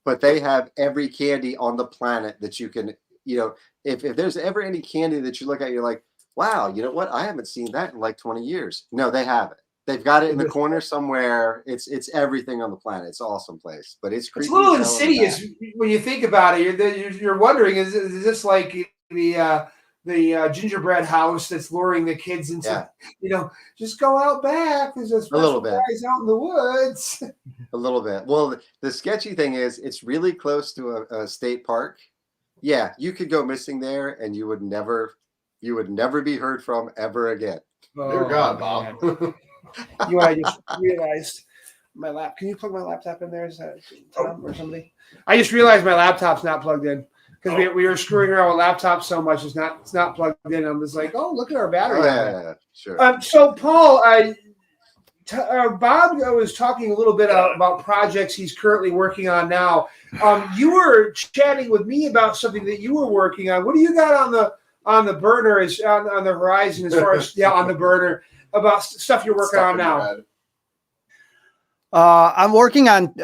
But they have every candy on the planet that you can, if there's ever any candy that you look at, you're like, wow, you know what? I haven't seen that in like 20 years. No, they have it. They've got it in the corner somewhere. It's everything on the planet. It's an awesome place, but it's creepy. It's a little insidious when you think about it. You're wondering, is this like the the gingerbread house that's luring the kids into, just go out back. There's a special prize out in the woods. A little bit. Well, the sketchy thing is it's really close to a state park. Yeah, you could go missing there and you would never be heard from ever again. Dear God, Bob. You know what I just realized? My lap. Can you plug my laptop in there? Is that Tom or somebody? I just realized my laptop's not plugged in because we were screwing around with laptops so much. It's not plugged in. I'm just like, oh, look at our battery. Yeah, sure. So Paul, Bob was talking a little bit about projects he's currently working on now. You were chatting with me about something that you were working on. What do you got on the burner, on the horizon as far as on the burner about stuff you're working on now? I'm working on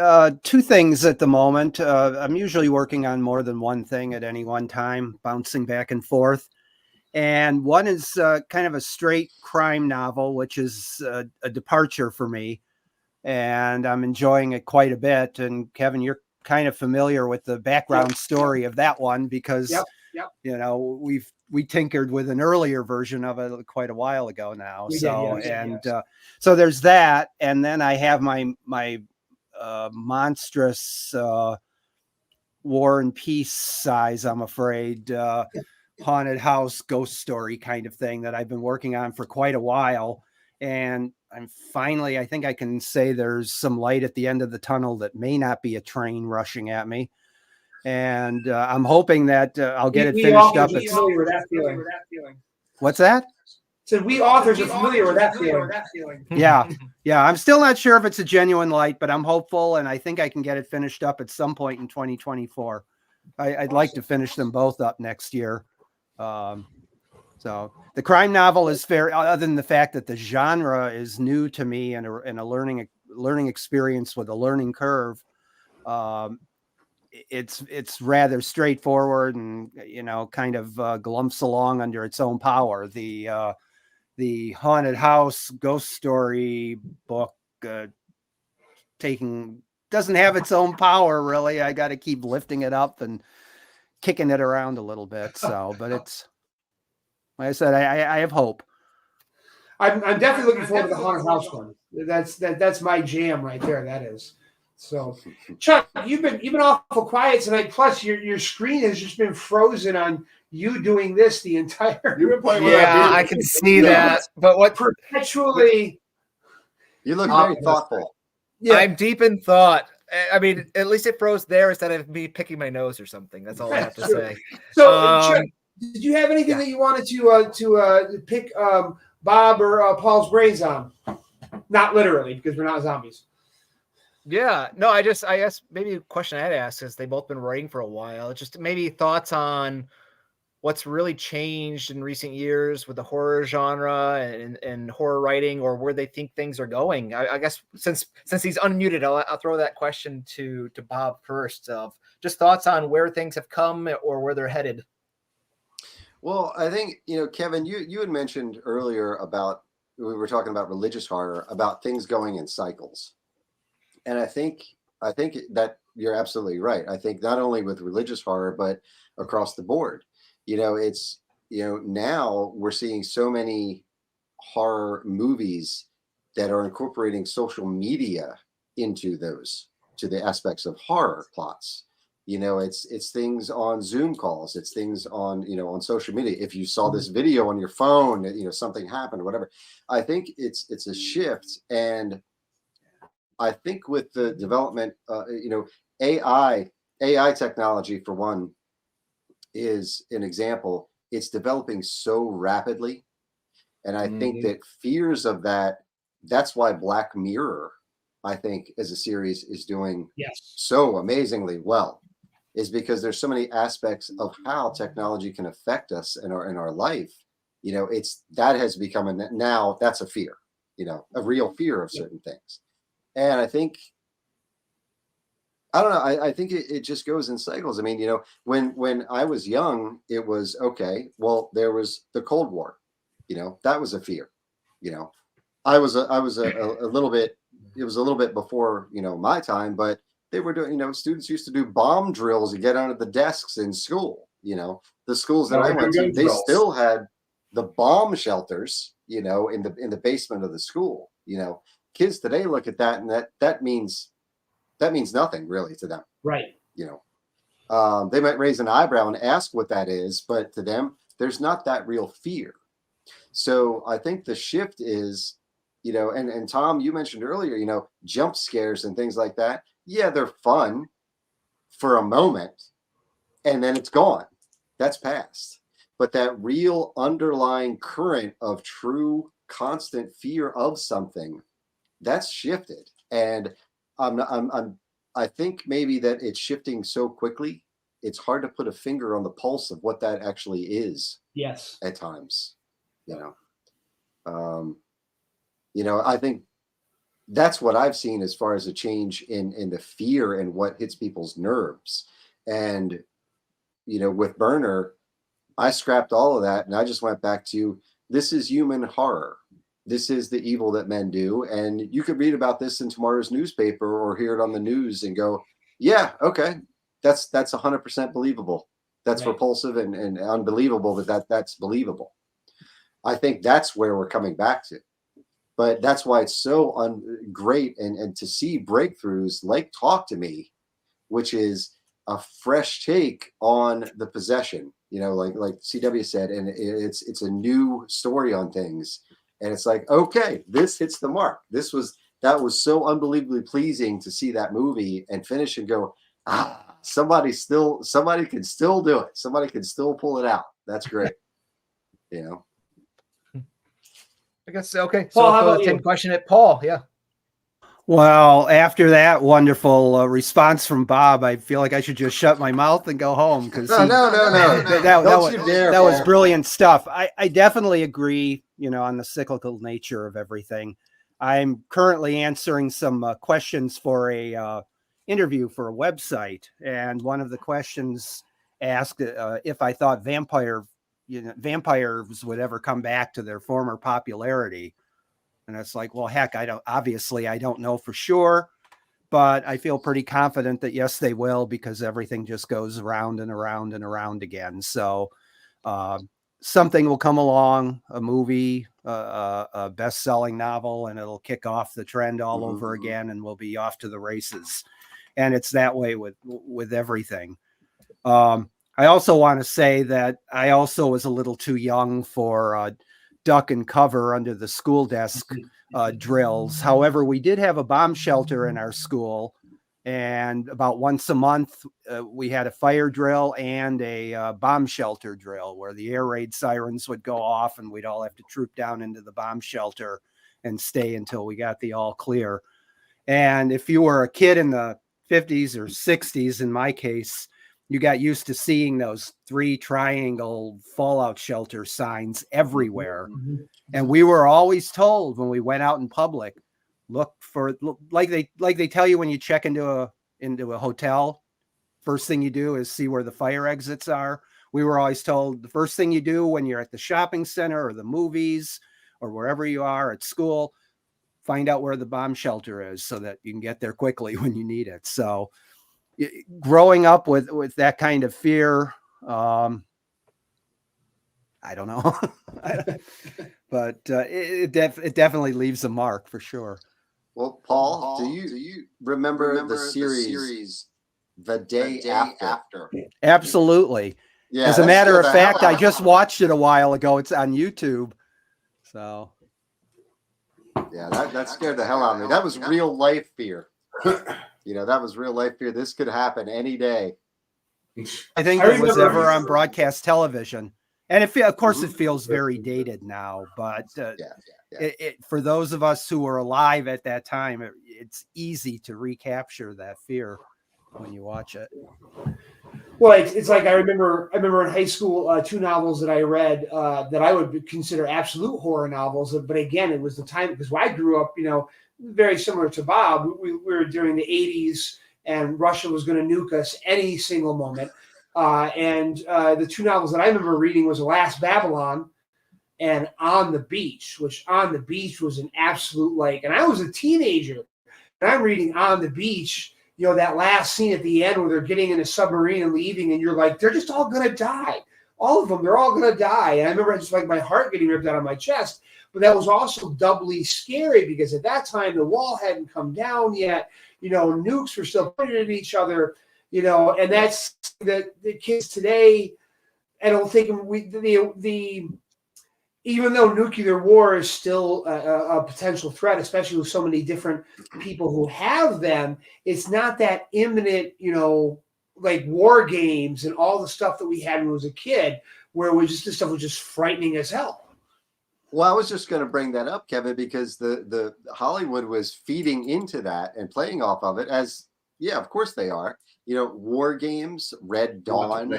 two things at the moment. I'm usually working on more than one thing at any one time, bouncing back and forth. And one is kind of a straight crime novel, which is a departure for me. And I'm enjoying it quite a bit. And Kevin, you're kind of familiar with the background story of that one because, we tinkered with an earlier version of it quite a while ago now. So there's that. And then I have my monstrous War and Peace size, I'm afraid, haunted house ghost story kind of thing that I've been working on for quite a while. And I'm finally, I think I can say there's some light at the end of the tunnel that may not be a train rushing at me. And I'm hoping that I'll get it finished up. Familiar with that feeling. What's that? So we authors are familiar with that feeling. Yeah. I'm still not sure if it's a genuine light, but I'm hopeful. And I think I can get it finished up at some point in 2024. I'd like to finish them both up next year. So the crime novel is fair, other than the fact that the genre is new to me and a learning experience with a learning curve. It's rather straightforward and, kind of glumps along under its own power. The haunted house ghost story book doesn't have its own power, really. I got to keep lifting it up and kicking it around a little bit. So, but it's, like I said, I have hope. I'm definitely looking forward to the haunted house one. That's my jam right there. That is. So, Chuck, you've been awful quiet tonight. Plus, your screen has just been frozen on you doing this the entire. You've been playing with that. I can see that. But what perpetually? You look very thoughtful. Yeah. I'm deep in thought. I mean, at least it froze there instead of me picking my nose or something. That's all I have to say. So, Chuck, did you have anything that you wanted to pick Bob or Paul's brains on? Not literally, because we're not zombies. Yeah, no, I guess maybe a question I'd ask is they've both been writing for a while. Just maybe thoughts on what's really changed in recent years with the horror genre and horror writing, or where they think things are going. I guess since he's unmuted, I'll throw that question to Bob first. Of just thoughts on where things have come or where they're headed. Well, I think Kevin, you had mentioned earlier about we were talking about religious horror, about things going in cycles. And I think that you're absolutely right. I think not only with religious horror, but across the board, it's, now we're seeing so many horror movies that are incorporating social media into to the aspects of horror plots. It's things on Zoom calls. It's things on, on social media. If you saw this video on your phone, something happened or whatever. I think it's a shift. And I think with the development, AI technology, for one, is an example. It's developing so rapidly. And I think that fears of that's why Black Mirror, I think, as a series is doing so amazingly well, is because there's so many aspects of how technology can affect us in our life. That has become now that's a fear, a real fear of certain things. And I think, I don't know, I think it just goes in cycles. I mean, when I was young, it was, okay, well, there was the Cold War, that was a fear, I was a little bit, it was a little bit before, my time, but they were doing, students used to do bomb drills and get under the desks in school, the schools that I went to, they still had the bomb shelters, you know, in the basement of the school. You know, kids today look at that, and that means nothing really to them. Right. You know, they might raise an eyebrow and ask what that is, but to them, there's not that real fear. So I think the shift is, you know, and Tom, you mentioned earlier, you know, jump scares and things like that. Yeah, they're fun for a moment, and then it's gone. That's past. But that real underlying current of true constant fear of something, that's shifted. And I think maybe that it's shifting so quickly, it's hard to put a finger on the pulse of what that actually is. Yes. At times, you know, I think that's what I've seen as far as a change in the fear and what hits people's nerves. And, you know, with Burner, I scrapped all of that and I just went back to, this is human horror. This is the evil that men do. And you could read about this in tomorrow's newspaper or hear it on the news and go, yeah, okay, that's 100% believable. That's right. Repulsive and unbelievable, but that's believable. I think that's where we're coming back to. But that's why it's so great and to see breakthroughs like Talk to Me, which is a fresh take on the possession, you know, like CW said, and it's a new story on things. And it's like, okay, this hits the mark. That was so unbelievably pleasing to see that movie and finish and go, somebody can still do it. Somebody can still pull it out. That's great. You know. I guess okay. So Paul, I'll throw the same question at Paul. Yeah. Well, after that wonderful response from Bob, I feel like I should just shut my mouth and go home because no. That was brilliant stuff. I definitely agree, you know, on the cyclical nature of everything. I'm currently answering some questions for a interview for a website, and one of the questions asked if I thought vampires would ever come back to their former popularity. And it's like, well, heck, I don't know for sure, but I feel pretty confident that yes, they will, because everything just goes around and around and around again. So something will come along, a movie, a best-selling novel, and it'll kick off the trend all over again, and we'll be off to the races. And it's that way with everything. I also want to say that I also was a little too young for duck and cover under the school desk drills. However, we did have a bomb shelter in our school, and about once a month we had a fire drill and a bomb shelter drill where the air raid sirens would go off and we'd all have to troop down into the bomb shelter and stay until we got the all clear. And if you were a kid in the 50s or 60s, in my case, you got used to seeing those 3 triangle fallout shelter signs everywhere. And we were always told when we went out in public, look like they tell you when you check into a hotel, first thing you do is see where the fire exits are. We were always told the first thing you do when you're at the shopping center or the movies or wherever you are at school, find out where the bomb shelter is so that you can get there quickly when you need it. So growing up with that kind of fear, I don't know, but it definitely leaves a mark for sure. Well, Paul, do you remember the series The Day After? Absolutely. Yeah. As a matter of fact, I just watched it a while ago. It's on YouTube. So. Yeah, that scared the hell out of me. That was real life fear. You know, that was real life fear. This could happen any day. I think it was ever on broadcast television. And of course, it feels very dated now. But for those of us who were alive at that time, it's easy to recapture that fear when you watch it. Well, it's like I remember in high school 2 novels that I read that I would consider absolute horror novels. But again, it was the time because I grew up, you know, very similar to Bob. We were during the 80s and Russia was going to nuke us any single moment. And the 2 novels that I remember reading was The Last Babylon and On the Beach, which On the Beach was an absolute and I was a teenager and I'm reading On the Beach, you know, that last scene at the end where they're getting in a submarine and leaving and you're like, they're just all going to die. all of them, they're all going to die. And I remember just like my heart getting ripped out of my chest. But that was also doubly scary because at that time the wall hadn't come down yet. Nukes were still pointed at each other. And that's the kids today. I don't think even though nuclear war is still a potential threat, especially with so many different people who have them, it's not that imminent, like war games and all the stuff that we had when I was a kid, where this stuff was just frightening as hell. Well, I was just going to bring that up, Kevin, because the Hollywood was feeding into that and playing off of it as, yeah, of course they are. War games, Red Dawn.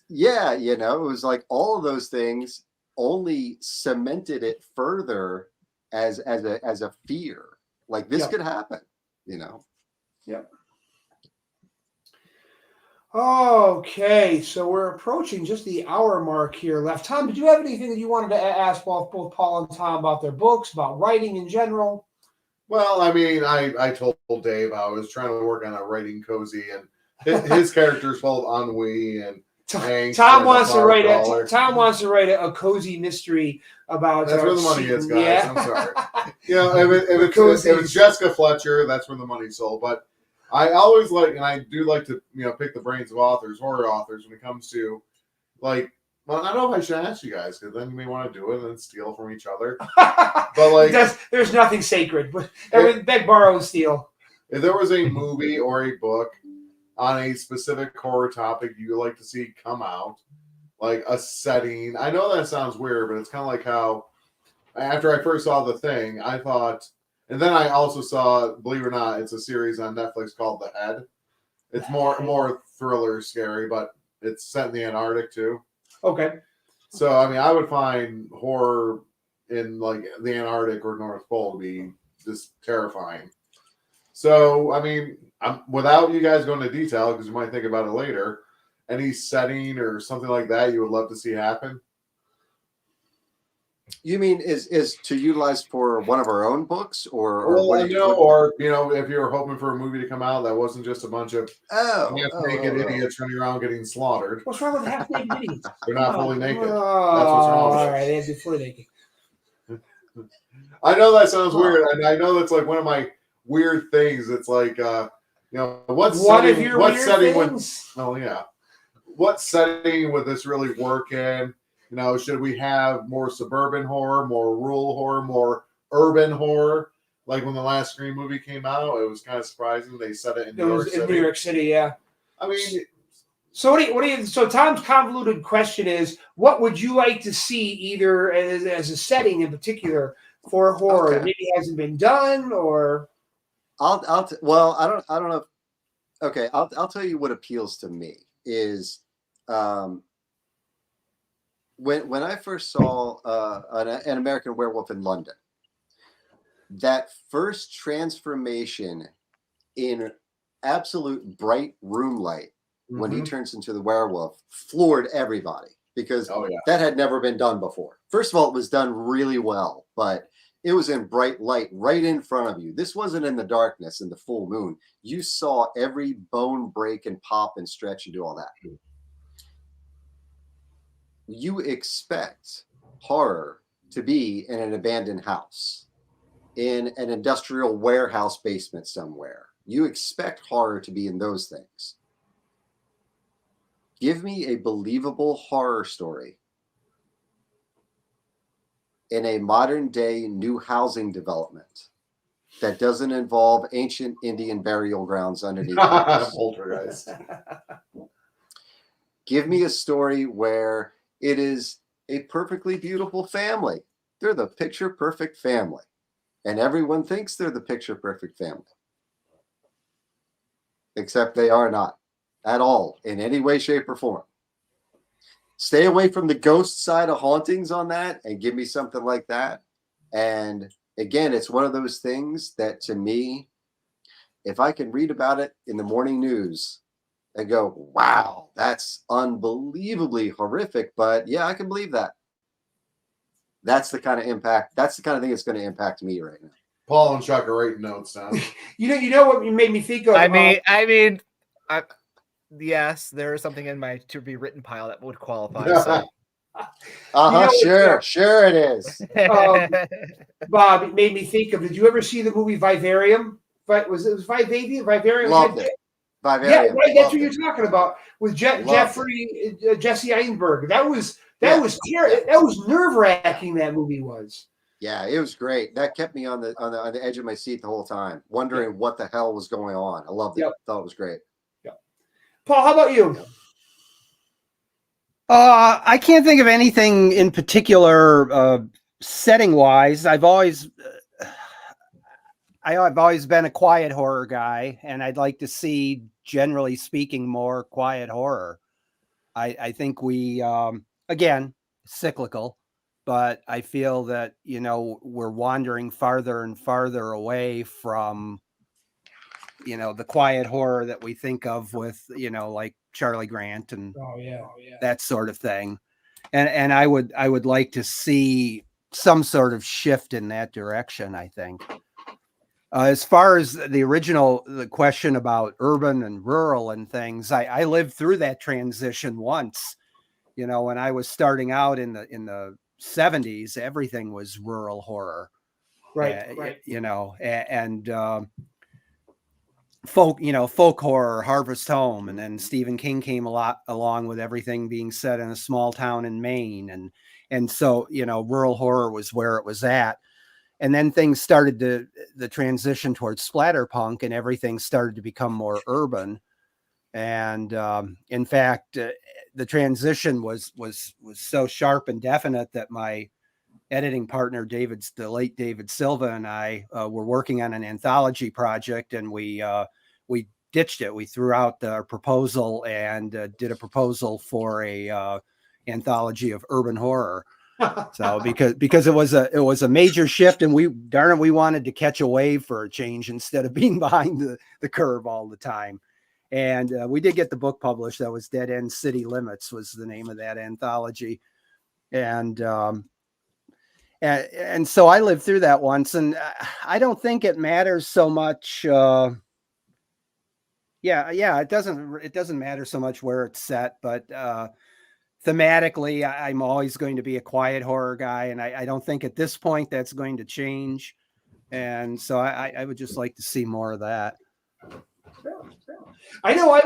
Yeah, it was like all of those things only cemented it further as a fear. Like this could happen, Yep. Okay, so we're approaching just the hour mark here left. Tom, did you have anything that you wanted to ask both Paul and Tom about their books, about writing in general? Well, I mean, I told Dave I was trying to work on a writing cozy, and his character's full of ennui and Tom wants to write a cozy mystery about. That's where the money is, guys. Yeah. I'm sorry. If it's Jessica Fletcher, that's where the money's sold. But I always and I do like to, pick the brains of horror authors, when it comes to, well, I don't know if I should ask you guys, because then you may want to do it and then steal from each other. But there's nothing sacred. But beg, borrow, and steal. If there was a movie or a book on a specific horror topic you like to see come out, like a setting. I know that sounds weird, but it's kind of like how after I first saw The Thing, I thought, and then I also saw, believe it or not, it's a series on Netflix called The Head. It's more thriller, scary, but it's set in the Antarctic too. Okay. So, I mean, I would find horror in the Antarctic or North Pole to be just terrifying. So, I mean, without you guys going into detail, because you might think about it later, any setting or something like that you would love to see happen? You mean is to utilize for one of our own books, or if you're hoping for a movie to come out that wasn't just a bunch of naked idiots running around getting slaughtered. What's wrong with half naked idiots? They're not fully naked. That's what's wrong with it. All right, they have to be fully naked. I know that sounds weird, and I know that's one of my weird things. It's what setting would this really work in? Should we have more suburban horror, more rural horror, more urban horror? Like when the last Scream movie came out, it was kind of surprising they set it in New York City. In New York City, yeah. I mean, so so Tom's convoluted question is, what would you like to see either as a setting in particular for horror that maybe hasn't been done, or? I don't know. Okay, I'll tell you what appeals to me is when I first saw an American Werewolf in London, that first transformation in absolute bright room light when he turns into the werewolf floored everybody, because that had never been done before. First of all, it was done really well, but it was in bright light right in front of you. This wasn't in the darkness in the full moon. You saw every bone break and pop and stretch and do all that. You expect horror to be in an abandoned house, in an industrial warehouse basement somewhere. You expect horror to be in those things. Give me a believable horror story in a modern day new housing development that doesn't involve ancient Indian burial grounds underneath. Poltergeist. Give me a story where it is a perfectly beautiful family. They're the picture perfect family, and everyone thinks they're the picture perfect family, except they are not at all in any way, shape, or form. Stay away from the ghost side of hauntings on that and give me something like that. And again, it's one of those things that, to me, if I can read about it in the morning news and go, wow, that's unbelievably horrific, but yeah, I can believe that. That's the kind of impact. That's the kind of thing that's going to impact me right now. Paul and Chuck are writing notes down. You know what you made me think of? yes, there is something in my to be written pile that would qualify. So. Sure it is. Bob, it made me think of. Did you ever see the movie Vivarium? Was it Vivarium? Vivarium. Loved it. Yeah, Vivarium. right. That's what Loved you're it. talking about with Jeffrey Jesse Eisenberg. That was Yeah. that was nerve wracking. That movie was. Yeah, it was great. That kept me on the edge of my seat the whole time, wondering what the hell was going on. I loved it. Yep. Thought it was great. Yep. Paul, how about you? I can't think of anything in particular setting wise. I've always been a quiet horror guy, and I'd like to see, generally speaking, more quiet horror. I think we again, cyclical, but I feel that we're wandering farther and farther away from the quiet horror that we think of with like Charlie Grant and that sort of thing. And I would like to see some sort of shift in that direction, I think. As far as the question about urban and rural and things, I lived through that transition once. When I was starting out in the 70s, everything was rural horror. Right. And folk horror, Harvest Home, and then Stephen King came along with everything being set in a small town in Maine, and so rural horror was where it was at, and then things started the transition towards splatterpunk, and everything started to become more urban, and in fact, the transition was so sharp and definite that my editing partner, the late David Silva, and I were working on an anthology project, and we ditched it. We threw out our proposal and did a proposal for a anthology of urban horror. So because it was a major shift, and we wanted to catch a wave for a change instead of being behind the curve all the time. And we did get the book published. That was Dead End City Limits was the name of that anthology, and so I lived through that once, and I don't think it matters so much. It doesn't matter so much where it's set, but thematically, I'm always going to be a quiet horror guy, and I don't think at this point that's going to change. And so I would just like to see more of that. I know it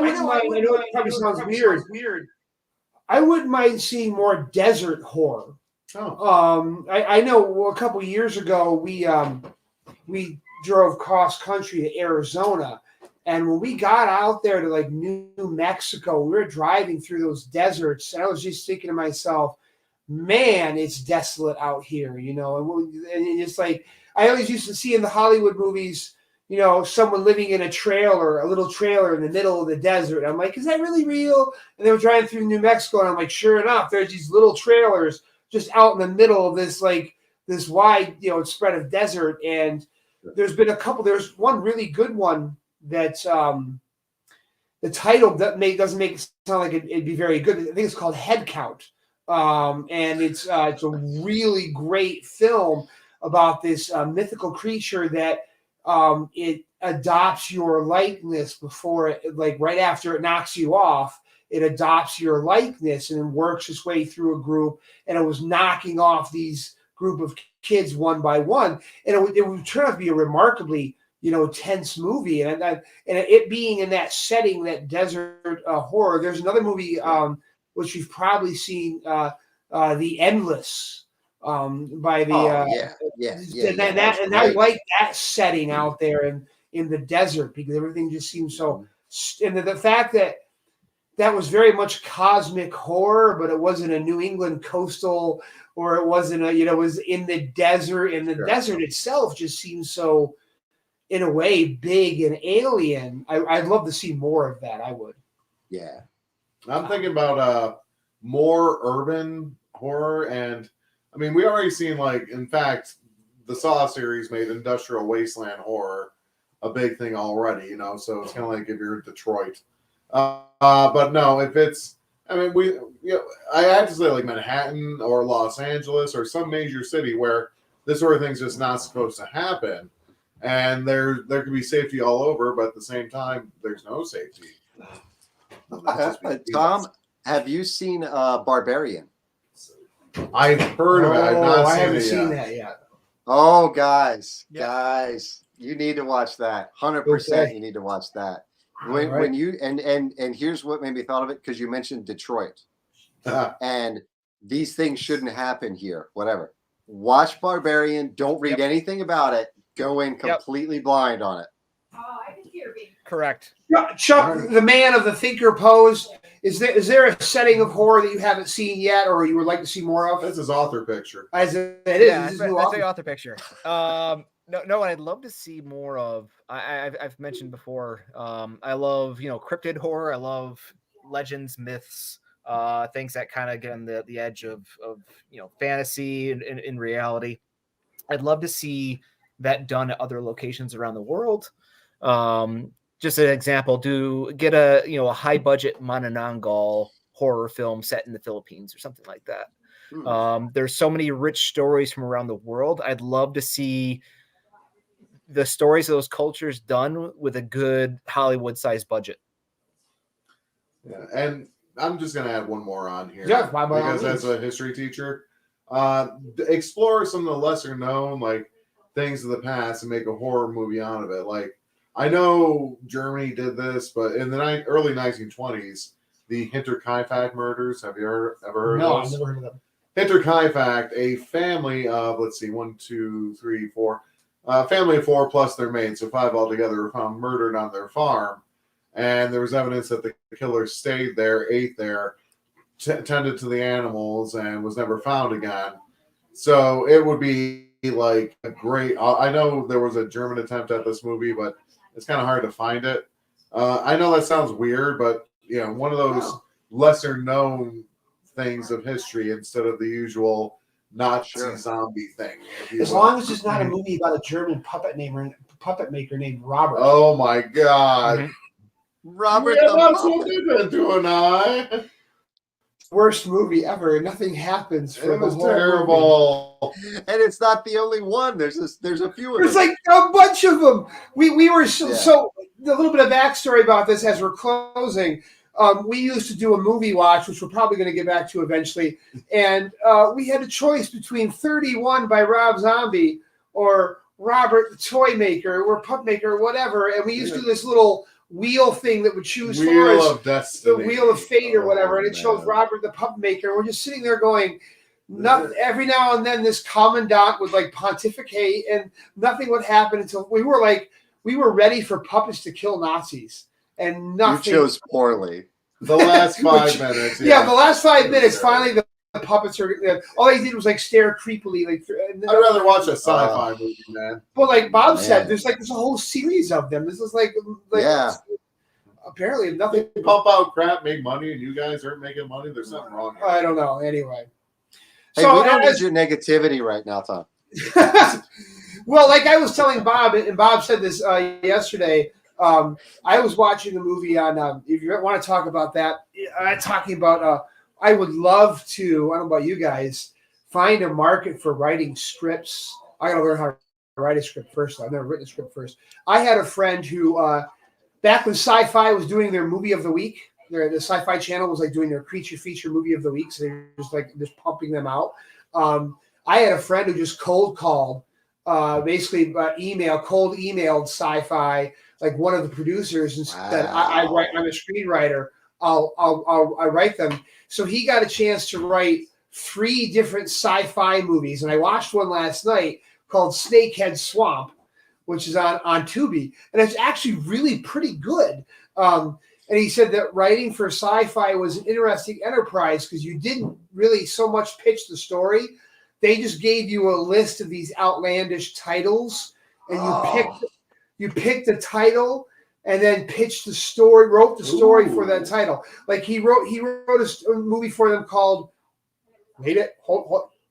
probably sounds weird. I wouldn't mind seeing more desert horror. I know a couple years ago we drove cross country to Arizona, and when we got out there to like New Mexico, we were driving through those deserts, and I was just thinking to myself, man, it's desolate out here, and it's like I always used to see in the Hollywood movies, someone living in a little trailer in the middle of the desert. I'm like, is that really real? And they were driving through New Mexico, and I'm like, sure enough, there's these little trailers just out in the middle of this wide spread of desert. And there's one really good one that the title doesn't make it sound like it'd be very good. I think it's called Head Count, and it's a really great film about this mythical creature that it adopts your likeness before it, like right after it knocks you off. It adopts your likeness and then works its way through a group, and it was knocking off these group of kids one by one, and it would turn out to be a remarkably tense movie, and it being in that setting, that desert horror. There's another movie which you've probably seen, The Endless, by the and I like that setting out there in the desert, because everything just seems so, and the fact that was very much cosmic horror, but it wasn't a New England coastal, or it wasn't it was in the desert, and the desert itself just seems so, in a way, big and alien. I'd love to see more of that. I would. Yeah. I'm thinking about more urban horror, and I mean, we already seen, like, in fact, the Saw series made industrial wasteland horror a big thing already, so it's kind of like if you're in Detroit. But no, if it's, I mean, I have to say like Manhattan or Los Angeles or some major city where this sort of thing's just not supposed to happen, and there could be safety all over, but at the same time, there's no safety. Tom, have you seen Barbarian? I've heard of it. I've not I seen haven't it seen yet. that yet. Oh, guys, Yeah. you need to watch that. 100%, Okay. you need to watch that. All When right. you and here's what made me thought of it, because you mentioned Detroit, and these things shouldn't happen here. Whatever. Watch Barbarian. Don't read anything about it. Go in completely blind on it. Correct. Chuck, the man of the thinker pose. Is there a setting of horror that you haven't seen yet, or you would like to see more of? That's his author picture. As it is, Yeah, this is that's new the author picture. No, I'd love to see more of. I've mentioned before. I love cryptid horror. I love legends, myths, things that kind of get on the edge of fantasy and in reality. I'd love to see that done at other locations around the world. Just an example, get a high budget Manananggal horror film set in the Philippines or something like that. There's so many rich stories from around the world. I'd love to see the stories of those cultures done with a good Hollywood-sized budget. Yeah, and I'm just gonna add one more on here. Yeah, by all because means. as a history teacher, explore some of the lesser known things of the past and make a horror movie out of it. Like, I know Germany did this, but in the early 1920s, the Hinterkaifeck murders. Have you ever heard of No, those? I've never heard of them. Hinterkaifeck, a family of, let's see, 1, 2, 3, 4, family of 4 plus their maid, so 5 altogether, were found murdered on their farm. And there was evidence that the killer stayed there, ate there, tended to the animals, and was never found again. So it would be like a great. I know there was a German attempt at this movie, but it's kind of hard to find it. I know that sounds weird, but one of those lesser known things of history instead of the usual Nazi zombie thing. As long as it's not a movie about a German puppet maker named Robert. Oh my God. Mm-hmm. Robert Yeah, the that's what Puppet. they've been doing, Worst movie ever. Nothing happens for It the was whole terrible. And it's not the only one. There's a few of There's them. like a bunch of them. We were so a little bit of backstory about this as we're closing. We used to do a movie watch, which we're probably going to get back to eventually, and we had a choice between 31 by Rob Zombie or Robert the Toy Maker or Pup Maker or whatever, and we used to do this little wheel thing that would choose for Wheel us of Destiny. the Wheel of Fate or whatever, and it man. shows Robert the Pup Maker. And we're just sitting there going, nothing. Every now and then, this commandant would pontificate, and nothing would happen until we were ready for puppets to kill Nazis, and nothing. You chose poorly. The last 5 minutes. Yeah, the last 5 minutes. Finally, the puppets are. All they did was stare creepily. I'd rather watch a sci-fi movie, man. But like Bob said, there's a whole series of them. This is apparently nothing. They pump out crap, make money, and you guys aren't making money. There's something wrong here. I don't know. Anyway, Hey, we don't need your negativity right now, Tom. Well, like I was telling Bob, and Bob said this yesterday. I was watching a movie on. If you want to talk about that, talking about. I would love to. I don't know about you guys. Find a market for writing scripts. I got to learn how to write a script first. I've never written a script first. I had a friend who, back when Sci-Fi was doing their movie of the week, the Sci-Fi Channel was like doing their creature feature movie of the week, so they were just pumping them out. I had a friend who just cold called, basically cold emailed Sci-Fi, like one of the producers, and said, "I'm a screenwriter. I write them." So he got a chance to write 3 different sci-fi movies, and I watched one last night called Snakehead Swamp, which is on Tubi, and it's actually really pretty good. And he said that writing for sci-fi was an interesting enterprise because you didn't really so much pitch the story. They just gave you a list of these outlandish titles, and you picked the title and then pitched the story, wrote the story for that title. Like he wrote a movie for them called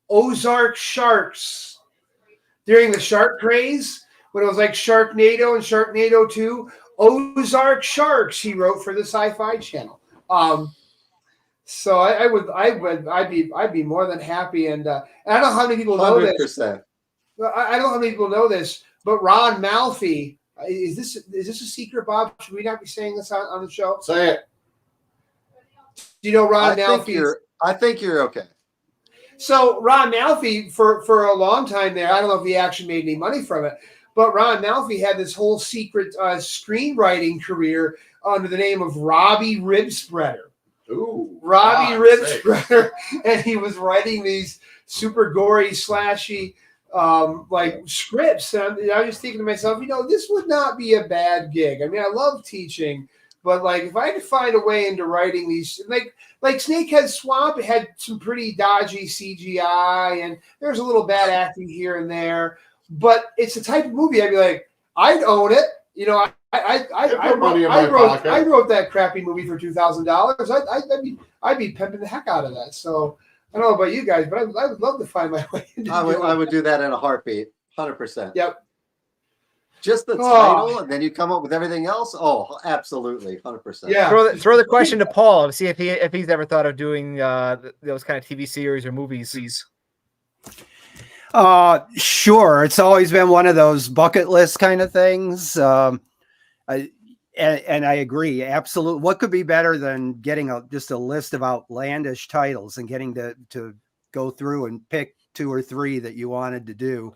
Ozark Sharks. During the shark craze, when it was like Sharknado and Sharknado 2, Ozark Sharks he wrote for the Sci-Fi Channel. So I'd be more than happy, and I don't know how many people know 100%. this. I don't know how many people know this, but Ron Malfi. Is this a secret, Bob? Should we not be saying this on the show? Say it. Do you know Ron Malfi? I think you're okay. So Ron Malfi, for a long time there, I don't know if he actually made any money from it, but Ron Malfi had this whole secret screenwriting career under the name of Robbie Ribspreader. Ooh, Robbie Ribspreader, and he was writing these super gory, slashy like scripts. And I was thinking to myself, this would not be a bad gig. I mean, I love teaching, but like if I could find a way into writing these, like Snakehead Swamp, it had some pretty dodgy CGI, and there's a little bad acting here and there. But it's the type of movie I'd be like, I'd own it. I wrote that crappy movie for $2,000. I'd be pimping the heck out of that. So I don't know about you guys, but I would love to find my way into I would do that in a heartbeat, 100%. Yep. Just the title, and then you come up with everything else. Oh, absolutely, 100%. Yeah. Throw the question to Paul and see if he's ever thought of doing those kind of TV series or movies. Sure. It's always been one of those bucket list kind of things. And I agree. Absolutely. What could be better than getting just a list of outlandish titles and getting to go through and pick 2 or 3 that you wanted to do?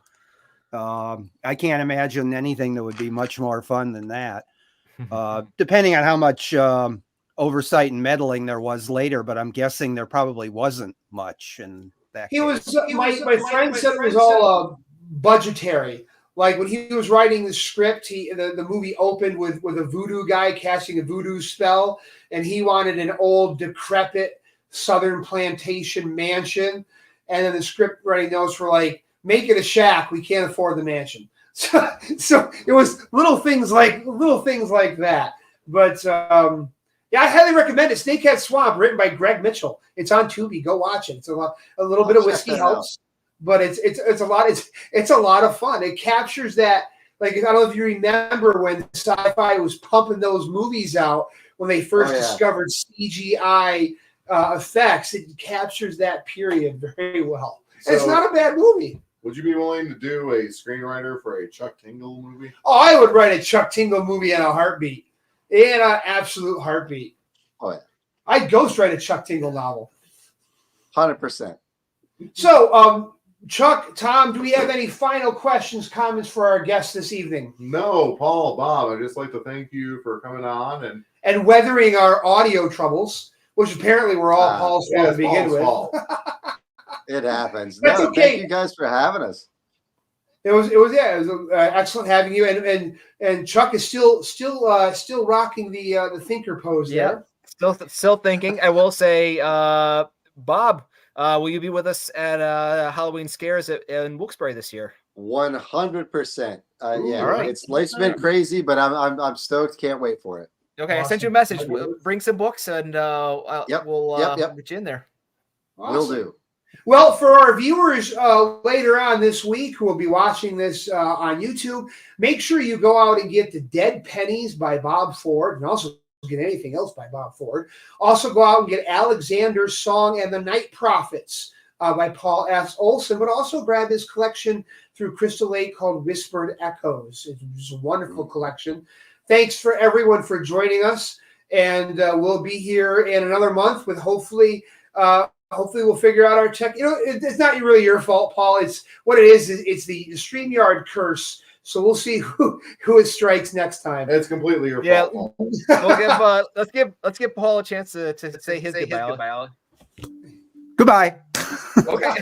I can't imagine anything that would be much more fun than that. Depending on how much oversight and meddling there was later, but I'm guessing there probably wasn't much. And my friend said it was all budgetary. Like when he was writing the script, the movie opened with a voodoo guy casting a voodoo spell, and he wanted an old, decrepit Southern plantation mansion. And then the script writing notes were like, "Make it a shack. We can't afford the mansion." So it was little things like that. But yeah, I highly recommend it. Snakehead Swamp, written by Greg Mitchell. It's on Tubi. Go watch it. It's a little bit of whiskey helps, but it's a lot of fun. It captures that. Like, I don't know if you remember when sci-fi was pumping those movies out when they first discovered CGI effects. It captures that period very well. And it's not a bad movie. Would you be willing to do a screenwriter for a Chuck Tingle movie? Oh, I would write a Chuck Tingle movie in a heartbeat. In an absolute heartbeat. Oh, yeah. I'd ghostwrite a Chuck Tingle novel. 100%. So, Chuck, Tom, do we have any final questions, comments for our guests this evening? No, Paul, Bob, I'd just like to thank you for coming on and weathering our audio troubles, which apparently were all Paul's fault to begin with. It happens. That's no, okay. Thank you guys for having us. It was excellent having you, and Chuck is still rocking the thinker pose there. Still thinking. I will say, Bob, will you be with us at Halloween Scares in Wilkes-Barre this year? 100%. Yeah, all right. Life's been crazy, but I'm stoked. Can't wait for it. Okay, awesome. I sent you a message. Bring some books, and we'll get you in there. Awesome. Will do. Well, for our viewers later on this week who will be watching this on YouTube, make sure you go out and get The Dead Pennies by Bob Ford, and also get anything else by Bob Ford. Also go out and get Alexander's Song and the Night Prophets by Paul S. Olson, but also grab his collection through Crystal Lake called Whispered Echoes. It's a wonderful collection. Thanks for everyone for joining us, and we'll be here in another month with hopefully we'll figure out our tech. It's not really your fault, Paul. It's what it is. It's the StreamYard curse. So we'll see who it strikes next time. It's completely your fault. We'll let's give Paul a chance to say his goodbye. Goodbye. Okay.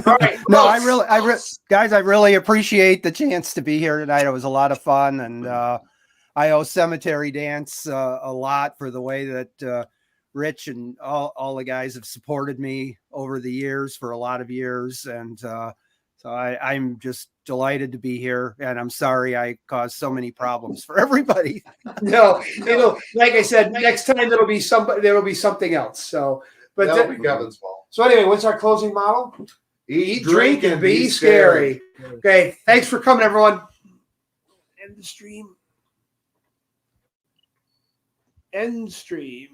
All right. No, guys, I really appreciate the chance to be here tonight. It was a lot of fun, and I owe Cemetery Dance a lot for the way that Rich and all the guys have supported me over the years for a lot of years. And so I'm just delighted to be here. And I'm sorry I caused so many problems for everybody. No, like I said, next time there will be something else. So, but that'll be Kevin's fault. So anyway, what's our closing model? Eat, drink, and be scary. Okay. Thanks for coming, everyone. End the stream. End stream.